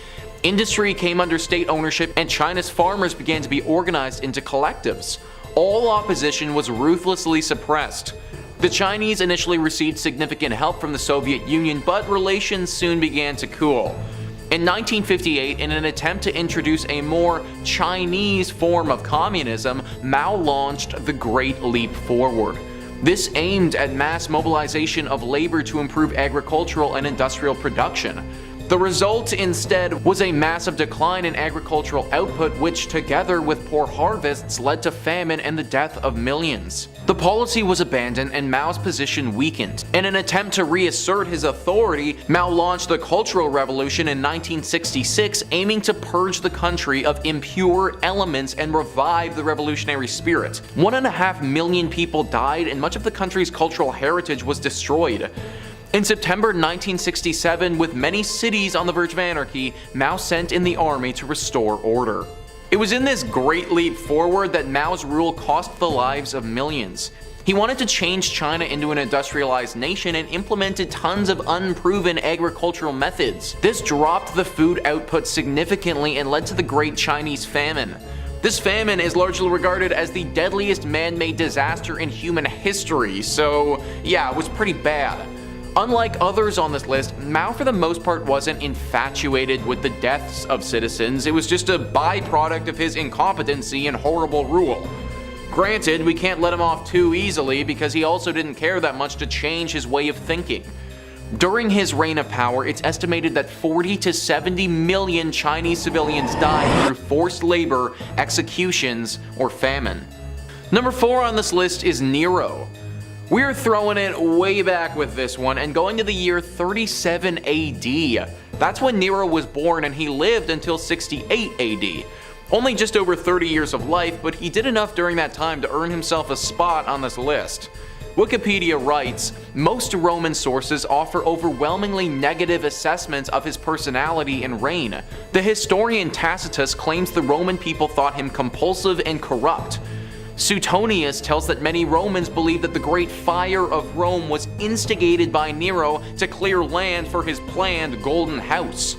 [SPEAKER 2] Industry came under state ownership and China's farmers began to be organized into collectives. All opposition was ruthlessly suppressed. The Chinese initially received significant help from the Soviet Union, but relations soon began to cool. In 1958, in an attempt to introduce a more Chinese form of communism, Mao launched the Great Leap Forward. This aimed at mass mobilization of labor to improve agricultural and industrial production. The result instead was a massive decline in agricultural output, which together with poor harvests led to famine and the death of millions. The policy was abandoned and Mao's position weakened. In an attempt to reassert his authority, Mao launched the Cultural Revolution in 1966, aiming to purge the country of impure elements and revive the revolutionary spirit. 1.5 million people died and much of the country's cultural heritage was destroyed. In September 1967, with many cities on the verge of anarchy, Mao sent in the army to restore order. It was in this great leap forward that Mao's rule cost the lives of millions. He wanted to change China into an industrialized nation and implemented tons of unproven agricultural methods. This dropped the food output significantly and led to the Great Chinese Famine. This famine is largely regarded as the deadliest man-made disaster in human history, so yeah, it was pretty bad. Unlike others on this list, Mao for the most part wasn't infatuated with the deaths of citizens. It was just a byproduct of his incompetency and horrible rule. Granted, we can't let him off too easily because he also didn't care that much to change his way of thinking. During his reign of power, it's estimated that 40 to 70 million Chinese civilians died through forced labor, executions, or famine. Number 4 on this list is Nero. We're throwing it way back with this one and going to the year 37 AD. That's when Nero was born and he lived until 68 AD. Only just over 30 years of life, but he did enough during that time to earn himself a spot on this list. Wikipedia writes, most Roman sources offer overwhelmingly negative assessments of his personality and reign. The historian Tacitus claims the Roman people thought him compulsive and corrupt. Suetonius tells that many Romans believed that the Great Fire of Rome was instigated by Nero to clear land for his planned Golden House.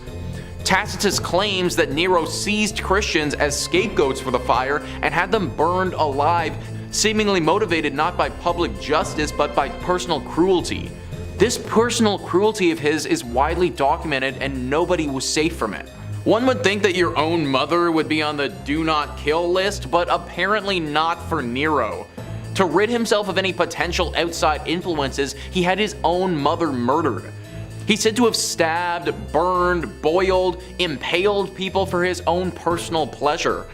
[SPEAKER 2] Tacitus claims that Nero seized Christians as scapegoats for the fire and had them burned alive, seemingly motivated not by public justice but by personal cruelty. This personal cruelty of his is widely documented and nobody was safe from it. One would think that your own mother would be on the do not kill list, but apparently not for Nero. To rid himself of any potential outside influences, he had his own mother murdered. He's said to have stabbed, burned, boiled, impaled people for his own personal pleasure.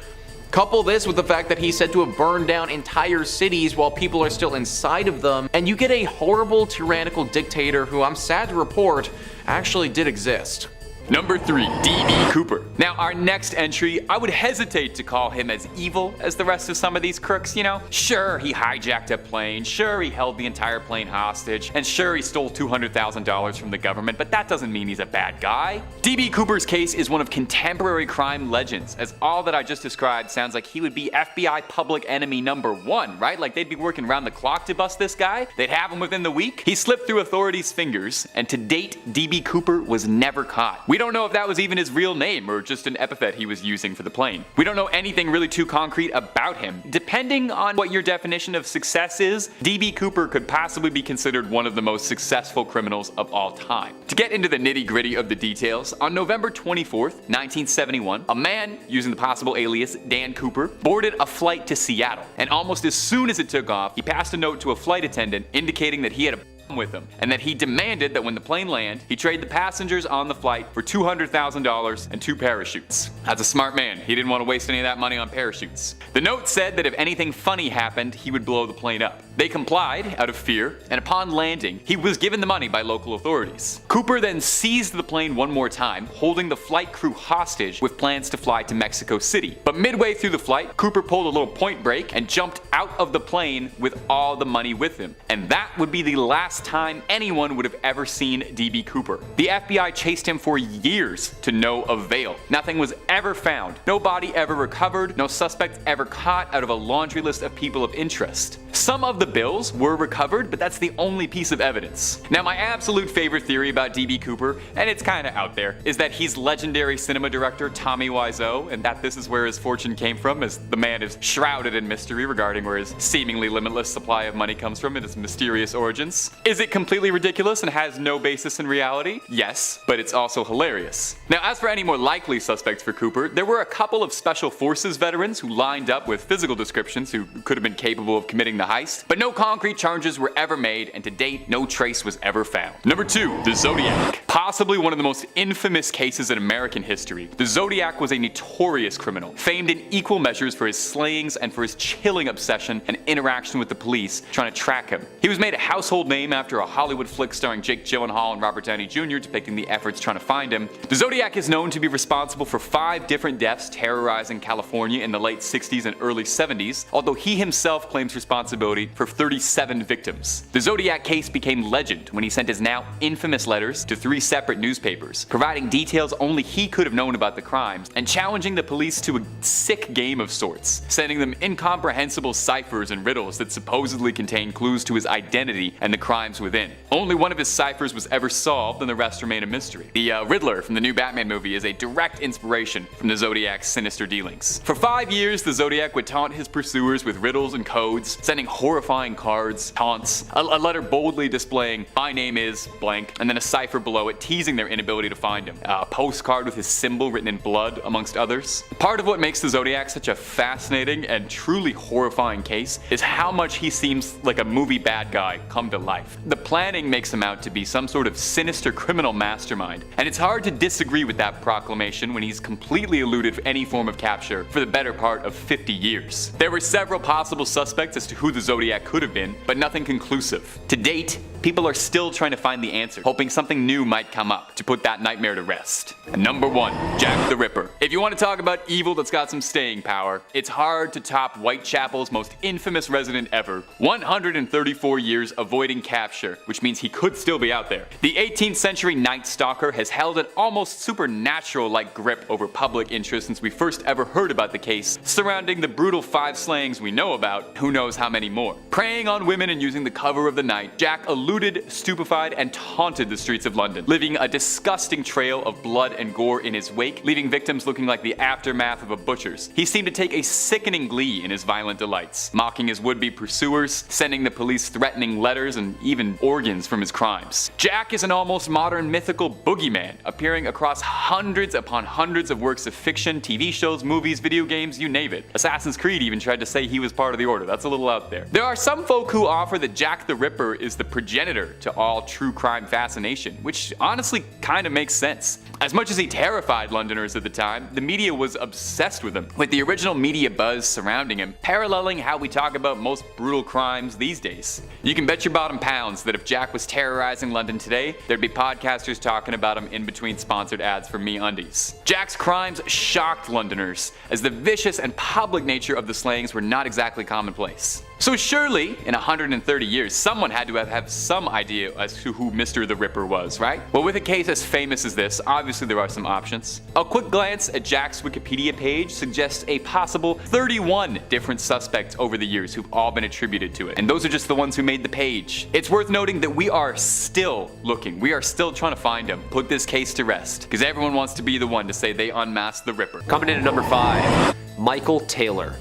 [SPEAKER 2] Couple this with the fact that he's said to have burned down entire cities while people are still inside of them, and you get a horrible tyrannical dictator who I'm sad to report actually did exist.
[SPEAKER 1] Number 3, D.B. Cooper. Now our next entry, I would hesitate to call him as evil as the rest of some of these crooks, you know? Sure, he hijacked a plane, sure he held the entire plane hostage, and sure he stole $200,000 from the government, but that doesn't mean he's a bad guy. D.B. Cooper's case is one of contemporary crime legends, as all that I just described sounds like he would be FBI public enemy number 1, right? Like they'd be working around the clock to bust this guy, they'd have him within the week. He slipped through authorities' fingers, and to date, D.B. Cooper was never caught. We don't know if that was even his real name or just an epithet he was using for the plane. We don't know anything really too concrete about him. Depending on what your definition of success is, D.B. Cooper could possibly be considered one of the most successful criminals of all time. To get into the nitty-gritty of the details, on November 24th, 1971, a man using the possible alias Dan Cooper boarded a flight to Seattle, and almost as soon as it took off, he passed a note to a flight attendant indicating that he had a with him, and that he demanded that when the plane landed, he trade the passengers on the flight for $200,000 and 2 parachutes. As a smart man, he didn't want to waste any of that money on parachutes. The note said that if anything funny happened, he would blow the plane up. They complied out of fear, and upon landing, he was given the money by local authorities. Cooper then seized the plane one more time, holding the flight crew hostage with plans to fly to Mexico City. But midway through the flight, Cooper pulled a little point break and jumped out of the plane with all the money with him. And that would be the last last time anyone would have ever seen DB Cooper. The FBI chased him for years to no avail. Nothing was ever found, no body ever recovered, no suspect ever caught out of a laundry list of people of interest. Some of the bills were recovered, but that's the only piece of evidence. Now, my absolute favorite theory about DB Cooper, and it's kinda out there, is that he's legendary cinema director Tommy Wiseau, and that this is where his fortune came from, as the man is shrouded in mystery regarding where his seemingly limitless supply of money comes from and his mysterious origins. Is it completely ridiculous and has no basis in reality? Yes, but it's also hilarious. Now, as for any more likely suspects for Cooper, there were a couple of Special Forces veterans who lined up with physical descriptions who could have been capable of committing the heist, but no concrete charges were ever made, and to date, no trace was ever found. Number 2, the Zodiac. Possibly one of the most infamous cases in American history, the Zodiac was a notorious criminal, famed in equal measures for his slayings and for his chilling obsession and interaction with the police trying to track him. He was made a household name after a Hollywood flick starring Jake Gyllenhaal and Robert Downey Jr. depicting the efforts trying to find him. The Zodiac is known to be responsible for 5 different deaths terrorizing California in the late 60s and early 70s, although he himself claims responsibility for 37 victims. The Zodiac case became legend when he sent his now infamous letters to 3 separate newspapers, providing details only he could have known about the crimes, and challenging the police to a sick game of sorts, sending them incomprehensible ciphers and riddles that supposedly contain clues to his identity and the crimes within. Only one of his ciphers was ever solved, and the rest remain a mystery. The Riddler from the new Batman movie is a direct inspiration from the Zodiac's sinister dealings. For 5 years, the Zodiac would taunt his pursuers with riddles and codes, sending horrifying cards, taunts, a letter boldly displaying "My name is blank," and then a cipher below it teasing their inability to find him. A postcard with his symbol written in blood, amongst others. Part of what makes the Zodiac such a fascinating and truly horrifying case is how much he seems like a movie bad guy come to life. The planning makes him out to be some sort of sinister criminal mastermind, and it's hard to disagree with that proclamation when he's completely eluded any form of capture for the better part of 50 years. There were several possible suspects as to who the Zodiac could have been, but nothing conclusive. To date, people are still trying to find the answer, hoping something new might come up to put that nightmare to rest. And number 1, Jack the Ripper. If you want to talk about evil that's got some staying power, it's hard to top Whitechapel's most infamous resident ever. 134 years avoiding capture, which means he could still be out there. The 18th century Night Stalker has held an almost supernatural-like grip over public interest since we first ever heard about the case surrounding the brutal 5 slayings we know about, who knows how many more. Preying on women and using the cover of the night, Jack eluded, stupefied, and taunted the streets of London, leaving a disgusting trail of blood and gore in his wake, leaving victims looking like the aftermath of a butcher's. He seemed to take a sickening glee in his violent delights, mocking his would-be pursuers, sending the police threatening letters and even organs from his crimes. Jack is an almost modern mythical boogeyman, appearing across hundreds upon hundreds of works of fiction, TV shows, movies, video games, you name it. Assassin's Creed even tried to say he was part of the Order. That's a little out there. There are some folk who offer that Jack the Ripper is the progenitor to all true crime fascination, which honestly kinda makes sense. As much as he terrified Londoners at the time, the media was obsessed with him, with the original media buzz surrounding him, paralleling how we talk about most brutal crimes these days. You can bet your bottom pounds that if Jack was terrorizing London today, there'd be podcasters talking about him in between sponsored ads for MeUndies. Jack's crimes shocked Londoners, as the vicious and public nature of the slayings were not exactly commonplace. So surely, in 130 years, someone had to have some idea as to who Mr. the Ripper was, right? Well, with a case as famous as this, obviously there are some options. A quick glance at Jack's Wikipedia page suggests a possible 31 different suspects over the years who've all been attributed to it, and those are just the ones who made the page. It's worth noting that we are still looking, we are still trying to find him, put this case to rest, because everyone wants to be the one to say they unmasked the Ripper.
[SPEAKER 6] Coming in at number 5, Michael Taylor.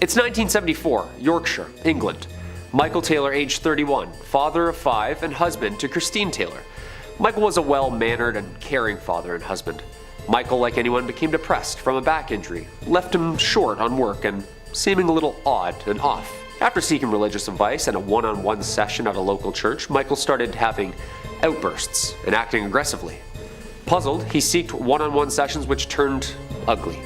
[SPEAKER 6] It's 1974, Yorkshire, England. Michael Taylor, age 31, father of 5 and husband to Christine Taylor. Michael was a well-mannered and caring father and husband. Michael, like anyone, became depressed from a back injury, left him short on work and seeming a little odd and off. After seeking religious advice and a one-on-one session at a local church, Michael started having outbursts and acting aggressively. Puzzled, he sought one-on-one sessions which turned ugly.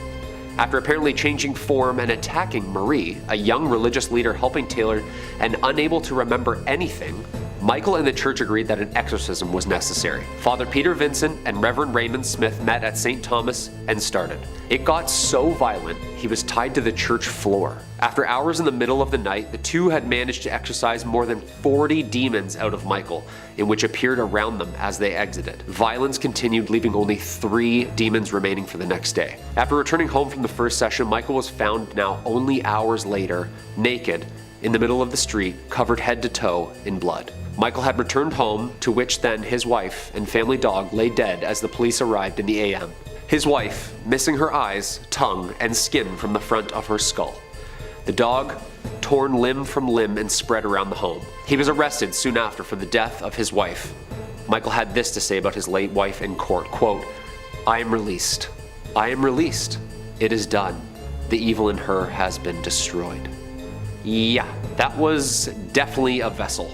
[SPEAKER 6] After apparently changing form and attacking Marie, a young religious leader helping Taylor and unable to remember anything, Michael and the church agreed that an exorcism was necessary. Father Peter Vincent and Reverend Raymond Smith met at St. Thomas and started. It got so violent, he was tied to the church floor. After hours in the middle of the night, the two had managed to exorcise more than 40 demons out of Michael, in which appeared around them as they exited. Violence continued, leaving only 3 demons remaining for the next day. After returning home from the first session, Michael was found now only hours later, naked, in the middle of the street, covered head to toe in blood. Michael had returned home, to which then his wife and family dog lay dead as the police arrived in the AM. His wife, missing her eyes, tongue, and skin from the front of her skull. The dog, torn limb from limb and spread around the home. He was arrested soon after for the death of his wife. Michael had this to say about his late wife in court, quote, "I am released. I am released. It is done. The evil in her has been destroyed." Yeah, that was definitely a vessel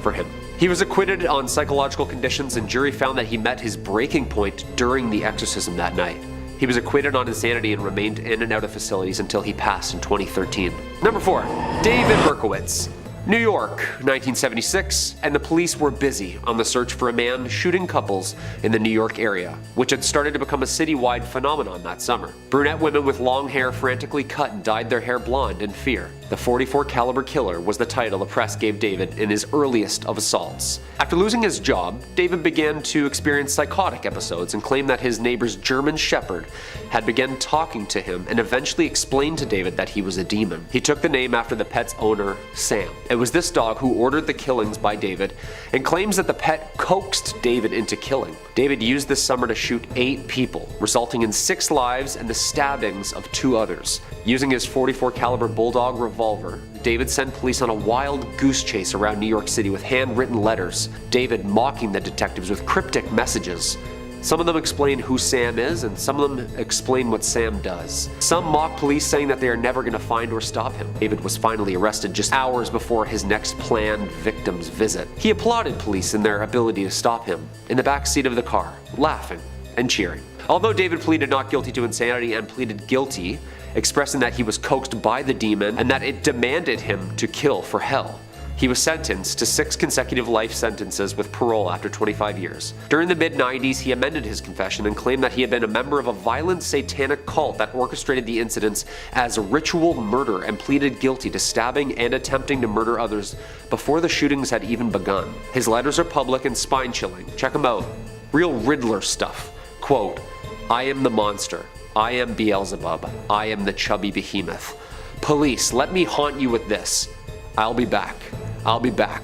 [SPEAKER 6] for him. He was acquitted on psychological conditions, and jury found that he met his breaking point during the exorcism that night. He was acquitted on insanity and remained in and out of facilities until he passed in 2013. Number 4, David Berkowitz. New York, 1976, and the police were busy on the search for a man shooting couples in the New York area, which had started to become a citywide phenomenon that summer. Brunette women with long hair frantically cut and dyed their hair blonde in fear. The .44 caliber killer was the title the press gave David in his earliest of assaults. After losing his job, David began to experience psychotic episodes and claimed that his neighbor's German shepherd had begun talking to him and eventually explained to David that he was a demon. He took the name after the pet's owner, Sam. It was this dog who ordered the killings by David and claims that the pet coaxed David into killing. David used this summer to shoot 8 people, resulting in 6 lives and the stabbings of 2 others. Using his .44 caliber bulldog revolver, David sent police on a wild goose chase around New York City with handwritten letters, David mocking the detectives with cryptic messages. Some of them explain who Sam is, and some of them explain what Sam does. Some mock police, saying that they are never going to find or stop him. David was finally arrested just hours before his next planned victim's visit. He applauded police in their ability to stop him, in the back seat of the car, laughing and cheering. Although David pleaded not guilty to insanity and pleaded guilty, expressing that he was coaxed by the demon and that it demanded him to kill for hell, he was sentenced to 6 consecutive life sentences with parole after 25 years. During the mid-90s, he amended his confession and claimed that he had been a member of a violent satanic cult that orchestrated the incidents as ritual murder and pleaded guilty to stabbing and attempting to murder others before the shootings had even begun. His letters are public and spine-chilling. Check them out. Real Riddler stuff. Quote, "I am the monster. I am Beelzebub. I am the chubby behemoth. Police, let me haunt you with this. I'll be back. I'll be back.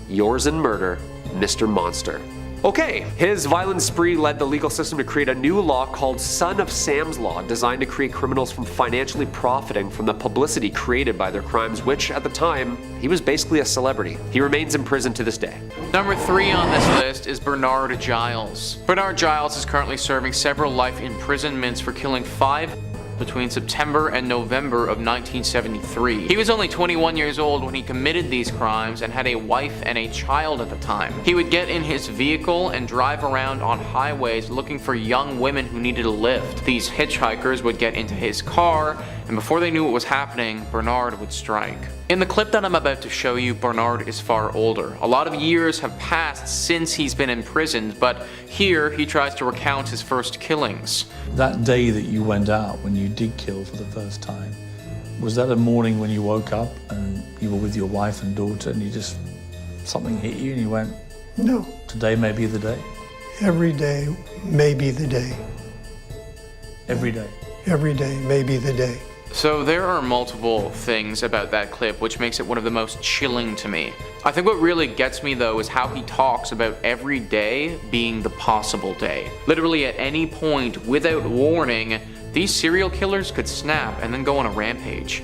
[SPEAKER 6] Yours in murder, Mr. Monster." Okay, his violent spree led the legal system to create a new law called Son of Sam's Law, designed to create criminals from financially profiting from the publicity created by their crimes, which, at the time, he was basically a celebrity. He remains in prison to this day.
[SPEAKER 2] Number 3 on this list is Bernard Giles. Bernard Giles is currently serving several life imprisonments for killing 5 between September and November of 1973. He was only 21 years old when he committed these crimes and had a wife and a child at the time. He would get in his vehicle and drive around on highways looking for young women who needed a lift. These hitchhikers would get into his car, and before they knew what was happening, Bernard would strike. In the clip that I'm about to show you, Bernard is far older. A lot of years have passed since he's been imprisoned, but here he tries to recount his first killings.
[SPEAKER 7] That day that you went out, when you did kill for the first time, was that a morning when you woke up and you were with your wife and daughter and something hit you and you went,
[SPEAKER 8] No.
[SPEAKER 7] Today may be the day?
[SPEAKER 8] Every day may be the day.
[SPEAKER 7] Every day?
[SPEAKER 8] Every day may be the day.
[SPEAKER 2] So there are multiple things about that clip which makes it one of the most chilling to me. I think what really gets me though is how he talks about every day being the possible day. Literally at any point, without warning, these serial killers could snap and then go on a rampage.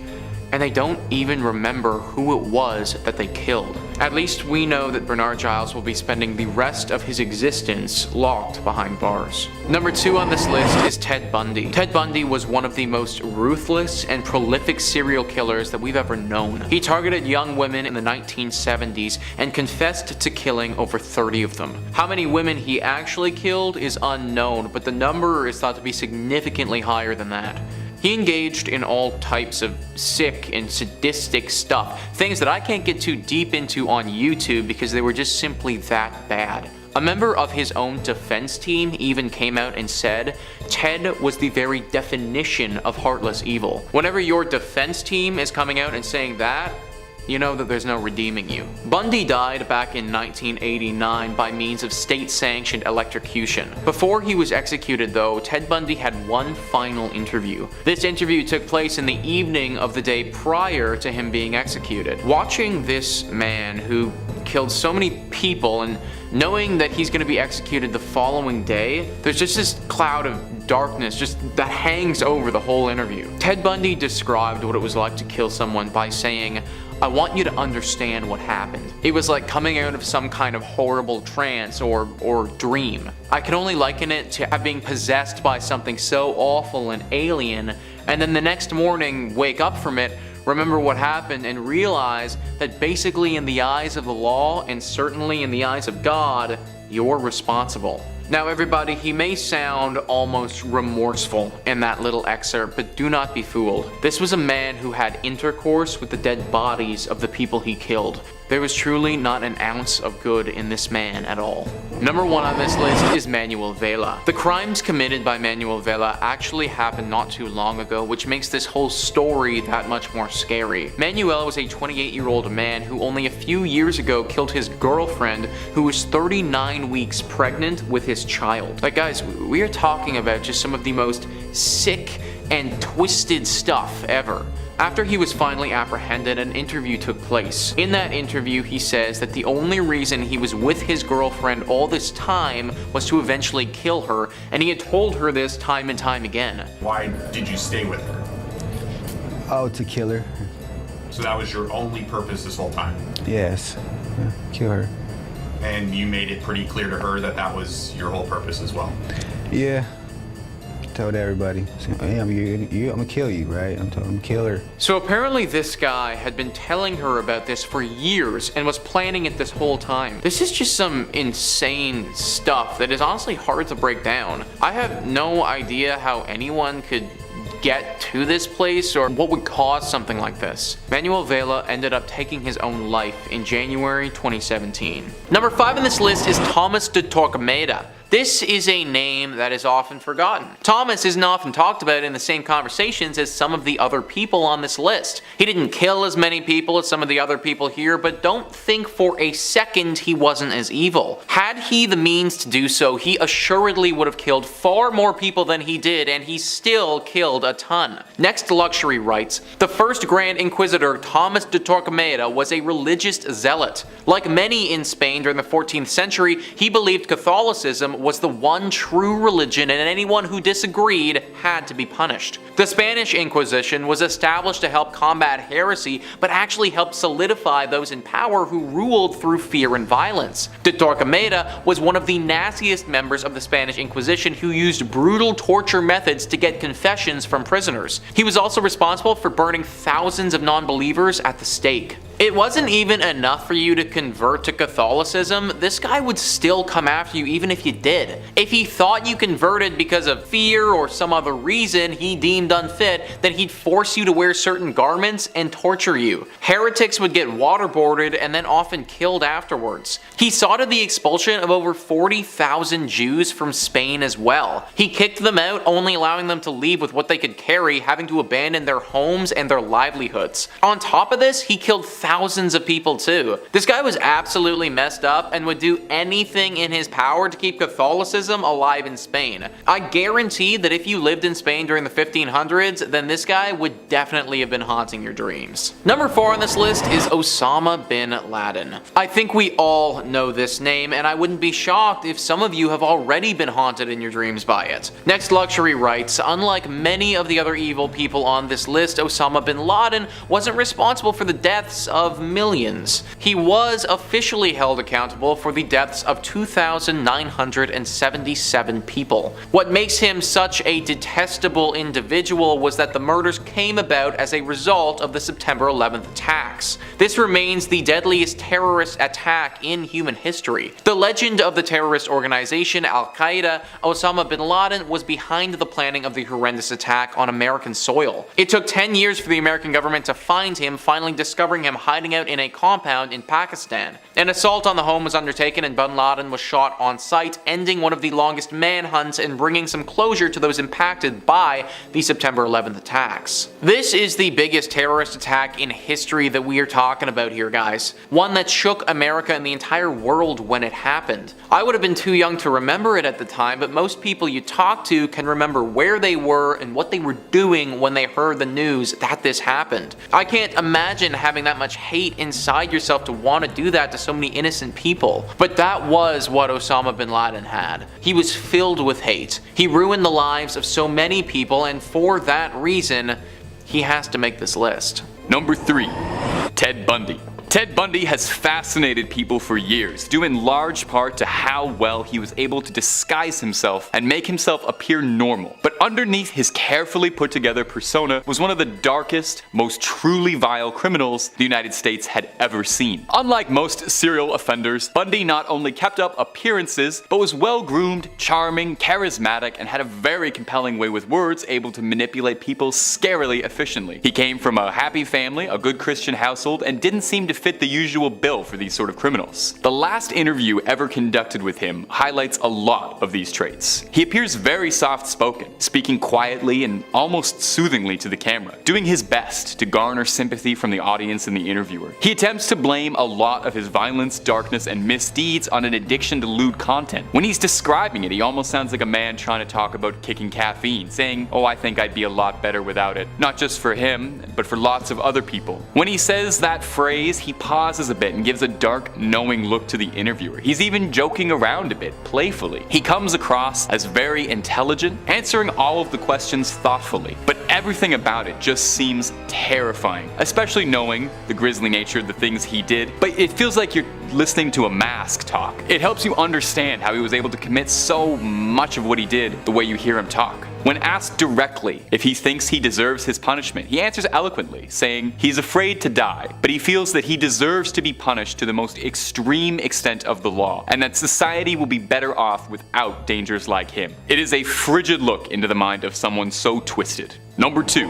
[SPEAKER 2] And they don't even remember who it was that they killed. At least we know that Bernard Giles will be spending the rest of his existence locked behind bars. Number 2 on this list is Ted Bundy. Ted Bundy was one of the most ruthless and prolific serial killers that we've ever known. He targeted young women in the 1970s and confessed to killing over 30 of them. How many women he actually killed is unknown, but the number is thought to be significantly higher than that. He engaged in all types of sick and sadistic stuff, things that I can't get too deep into on YouTube because they were just simply that bad. A member of his own defense team even came out and said Ted was the very definition of heartless evil. Whenever your defense team is coming out and saying that, you know that there's no redeeming you. Bundy died back in 1989 by means of state-sanctioned electrocution. Before he was executed though, Ted Bundy had one final interview. This interview took place in the evening of the day prior to him being executed. Watching this man who killed so many people and knowing that he's going to be executed the following day, there's just this cloud of darkness that hangs over the whole interview. Ted Bundy described what it was like to kill someone by saying, "I want you to understand what happened. It was like coming out of some kind of horrible trance or dream. I can only liken it to being possessed by something so awful and alien, and then the next morning wake up from it, remember what happened, and realize that basically in the eyes of the law, and certainly in the eyes of God, you're responsible." Now everybody, he may sound almost remorseful in that little excerpt, but do not be fooled. This was a man who had intercourse with the dead bodies of the people he killed. There was truly not an ounce of good in this man at all. Number 1 on this list is Manuel Vela. The crimes committed by Manuel Vela actually happened not too long ago, which makes this whole story that much more scary. Manuel was a 28-year-old man who only a few years ago killed his girlfriend, who was 39 weeks pregnant with his child. Like guys, we are talking about just some of the most sick and twisted stuff ever. After he was finally apprehended, an interview took place. In that interview, he says that the only reason he was with his girlfriend all this time was to eventually kill her, and he had told her this time and time again.
[SPEAKER 9] Why did you stay with her?
[SPEAKER 10] Oh, to kill her.
[SPEAKER 9] So that was your only purpose this whole time?
[SPEAKER 10] Yes, kill her.
[SPEAKER 9] And you made it pretty clear to her that that was your whole purpose as well?
[SPEAKER 10] Yeah. Told everybody, hey, I'm gonna kill you, right? I'm gonna kill her.
[SPEAKER 2] So apparently this guy had been telling her about this for years and was planning it this whole time. This is just some insane stuff that is honestly hard to break down. I have no idea how anyone could get to this place or what would cause something like this. Manuel Vela ended up taking his own life in January 2017. Number 5 on this list is Thomas de Torquemada. This is a name that is often forgotten. Thomas isn't often talked about in the same conversations as some of the other people on this list. He didn't kill as many people as some of the other people here, but don't think for a second he wasn't as evil. Had he the means to do so, he assuredly would have killed far more people than he did, and he still killed a ton. Next Luxury writes, the first Grand Inquisitor Thomas de Torquemada was a religious zealot. Like many in Spain during the 14th century, he believed Catholicism was the one true religion, and anyone who disagreed had to be punished. The Spanish Inquisition was established to help combat heresy, but actually helped solidify those in power who ruled through fear and violence. De Torquemada was one of the nastiest members of the Spanish Inquisition who used brutal torture methods to get confessions from prisoners. He was also responsible for burning thousands of non-believers at the stake. It wasn't even enough for you to convert to Catholicism, this guy would still come after you even if you did. If he thought you converted because of fear or some other reason he deemed unfit, then he'd force you to wear certain garments and torture you. Heretics would get waterboarded and then often killed afterwards. He saw to the expulsion of over 40,000 Jews from Spain as well. He kicked them out, only allowing them to leave with what they could carry, having to abandon their homes and their livelihoods. On top of this, he killed thousands of people too. This guy was absolutely messed up and would do anything in his power to keep Catholicism alive in Spain. I guarantee that if you lived in Spain during the 1500s, then this guy would definitely have been haunting your dreams. Number 4 on this list is Osama bin Laden. I think we all know this name, and I wouldn't be shocked if some of you have already been haunted in your dreams by it. Next Luxury writes, unlike many of the other evil people on this list, Osama bin Laden wasn't responsible for the deaths of of millions. He was officially held accountable for the deaths of 2,977 people. What makes him such a detestable individual was that the murders came about as a result of the September 11th attacks. This remains the deadliest terrorist attack in human history. The legend of the terrorist organization Al-Qaeda, Osama bin Laden was behind the planning of the horrendous attack on American soil. It took 10 years for the American government to find him, finally discovering him hiding out in a compound in Pakistan. An assault on the home was undertaken and bin Laden was shot on site, ending one of the longest manhunts and bringing some closure to those impacted by the September 11th attacks. This is the biggest terrorist attack in history that we are talking about here, guys. One that shook America and the entire world when it happened. I would have been too young to remember it at the time, but most people you talk to can remember where they were and what they were doing when they heard the news that this happened. I can't imagine having that much hate inside yourself to want to do that to so many innocent people. But that was what Osama bin Laden had. He was filled with hate. He ruined the lives of so many people, and for that reason, he has to make this list.
[SPEAKER 1] Number 3. Ted Bundy. Ted Bundy has fascinated people for years, due in large part to how well he was able to disguise himself and make himself appear normal. But underneath his carefully put together persona was one of the darkest, most truly vile criminals the United States had ever seen. Unlike most serial offenders, Bundy not only kept up appearances, but was well groomed, charming, charismatic, and had a very compelling way with words, able to manipulate people scarily efficiently. He came from a happy family, a good Christian household, and didn't seem to fit the usual bill for these sort of criminals. The last interview ever conducted with him highlights a lot of these traits. He appears very soft-spoken, speaking quietly and almost soothingly to the camera, doing his best to garner sympathy from the audience and the interviewer. He attempts to blame a lot of his violence, darkness, and misdeeds on an addiction to lewd content. When he's describing it, he almost sounds like a man trying to talk about kicking caffeine, saying, "Oh, I think I'd be a lot better without it." Not just for him, but for lots of other people. When he says that phrase, he pauses a bit and gives a dark, knowing look to the interviewer. He's even joking around a bit, playfully. He comes across as very intelligent, answering all of the questions thoughtfully, but everything about it just seems terrifying, especially knowing the grisly nature of the things he did. But it feels like you're listening to a mask talk. It helps you understand how he was able to commit so much of what he did the way you hear him talk. When asked directly if he thinks he deserves his punishment, he answers eloquently, saying he's afraid to die, but he feels that he deserves to be punished to the most extreme extent of the law, and that society will be better off without dangers like him. It is a frigid look into the mind of someone so twisted. Number 2.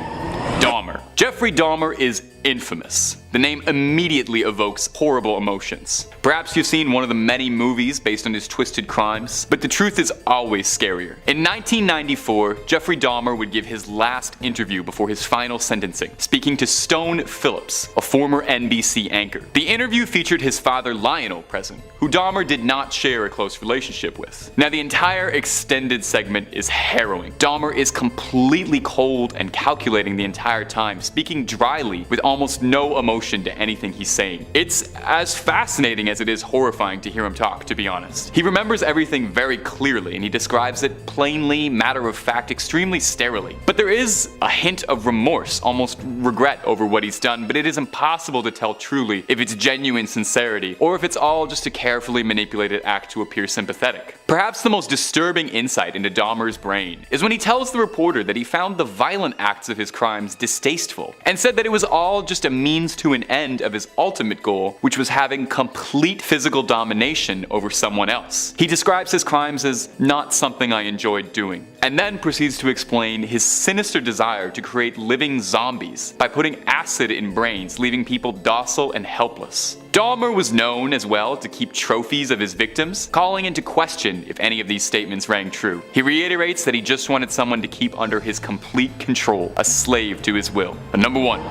[SPEAKER 1] Dahmer. Jeffrey Dahmer is infamous. The name immediately evokes horrible emotions. Perhaps you've seen one of the many movies based on his twisted crimes, but the truth is always scarier. In 1994, Jeffrey Dahmer would give his last interview before his final sentencing, speaking to Stone Phillips, a former NBC anchor. The interview featured his father Lionel present, who Dahmer did not share a close relationship with. Now, the entire extended segment is harrowing. Dahmer is completely cold and calculating the entire time, speaking dryly with almost no emotion to anything he's saying. It's as fascinating as it is horrifying to hear him talk, to be honest. He remembers everything very clearly, and he describes it plainly, matter-of-fact, extremely sterilely. But there is a hint of remorse, almost regret over what he's done, but it is impossible to tell truly if it's genuine sincerity or if it's all just a carefully manipulated act to appear sympathetic. Perhaps the most disturbing insight into Dahmer's brain is when he tells the reporter that he found the violent acts of his crimes distasteful, and said that it was all just a means to an end of his ultimate goal, which was having complete physical domination over someone else. He describes his crimes as not something I enjoyed doing, and then proceeds to explain his sinister desire to create living zombies by putting acid in brains, leaving people docile and helpless. Dahmer was known as well to keep trophies of his victims, calling into question if any of these statements rang true. He reiterates that he just wanted someone to keep under his complete control, a slave to his will. And number 1.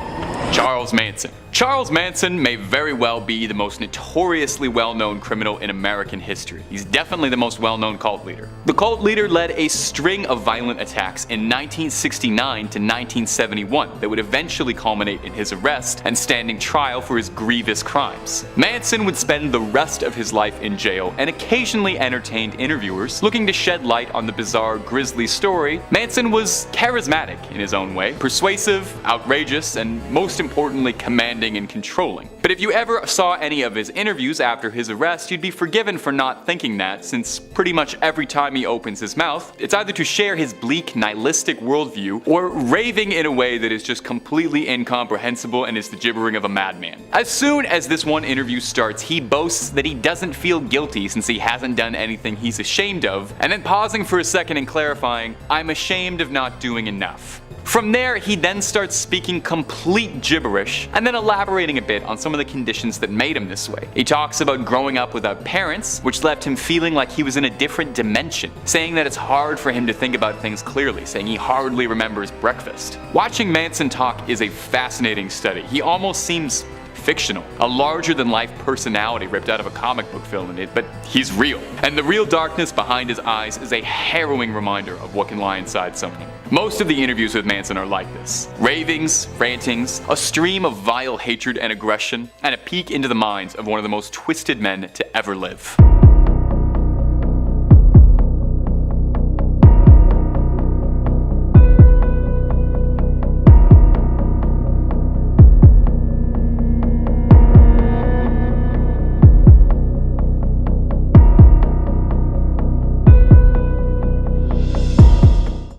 [SPEAKER 1] Charles Manson. Charles Manson may very well be the most notoriously well-known criminal in American history. He's definitely the most well-known cult leader. The cult leader led a string of violent attacks in 1969 to 1971 that would eventually culminate in his arrest and standing trial for his grievous crimes. Manson would spend the rest of his life in jail and occasionally entertained interviewers looking to shed light on the bizarre, grisly story. Manson was charismatic in his own way, persuasive, outrageous, and most most importantly commanding and controlling. But if you ever saw any of his interviews after his arrest, you'd be forgiven for not thinking that, since pretty much every time he opens his mouth, it's either to share his bleak, nihilistic worldview, or raving in a way that is just completely incomprehensible and is the gibbering of a madman. As soon as this one interview starts, he boasts that he doesn't feel guilty since he hasn't done anything he's ashamed of, and then pausing for a second and clarifying, "I'm ashamed of not doing enough." From there, he then starts speaking complete gibberish, and then elaborating a bit on some of the conditions that made him this way. He talks about growing up without parents, which left him feeling like he was in a different dimension, saying that it's hard for him to think about things clearly, saying he hardly remembers breakfast. Watching Manson talk is a fascinating study. He almost seems fictional, a larger-than-life personality ripped out of a comic book film, but he's real. And the real darkness behind his eyes is a harrowing reminder of what can lie inside someone. Most of the interviews with Manson are like this. Ravings, rantings, a stream of vile hatred and aggression, and a peek into the minds of one of the most twisted men to ever live.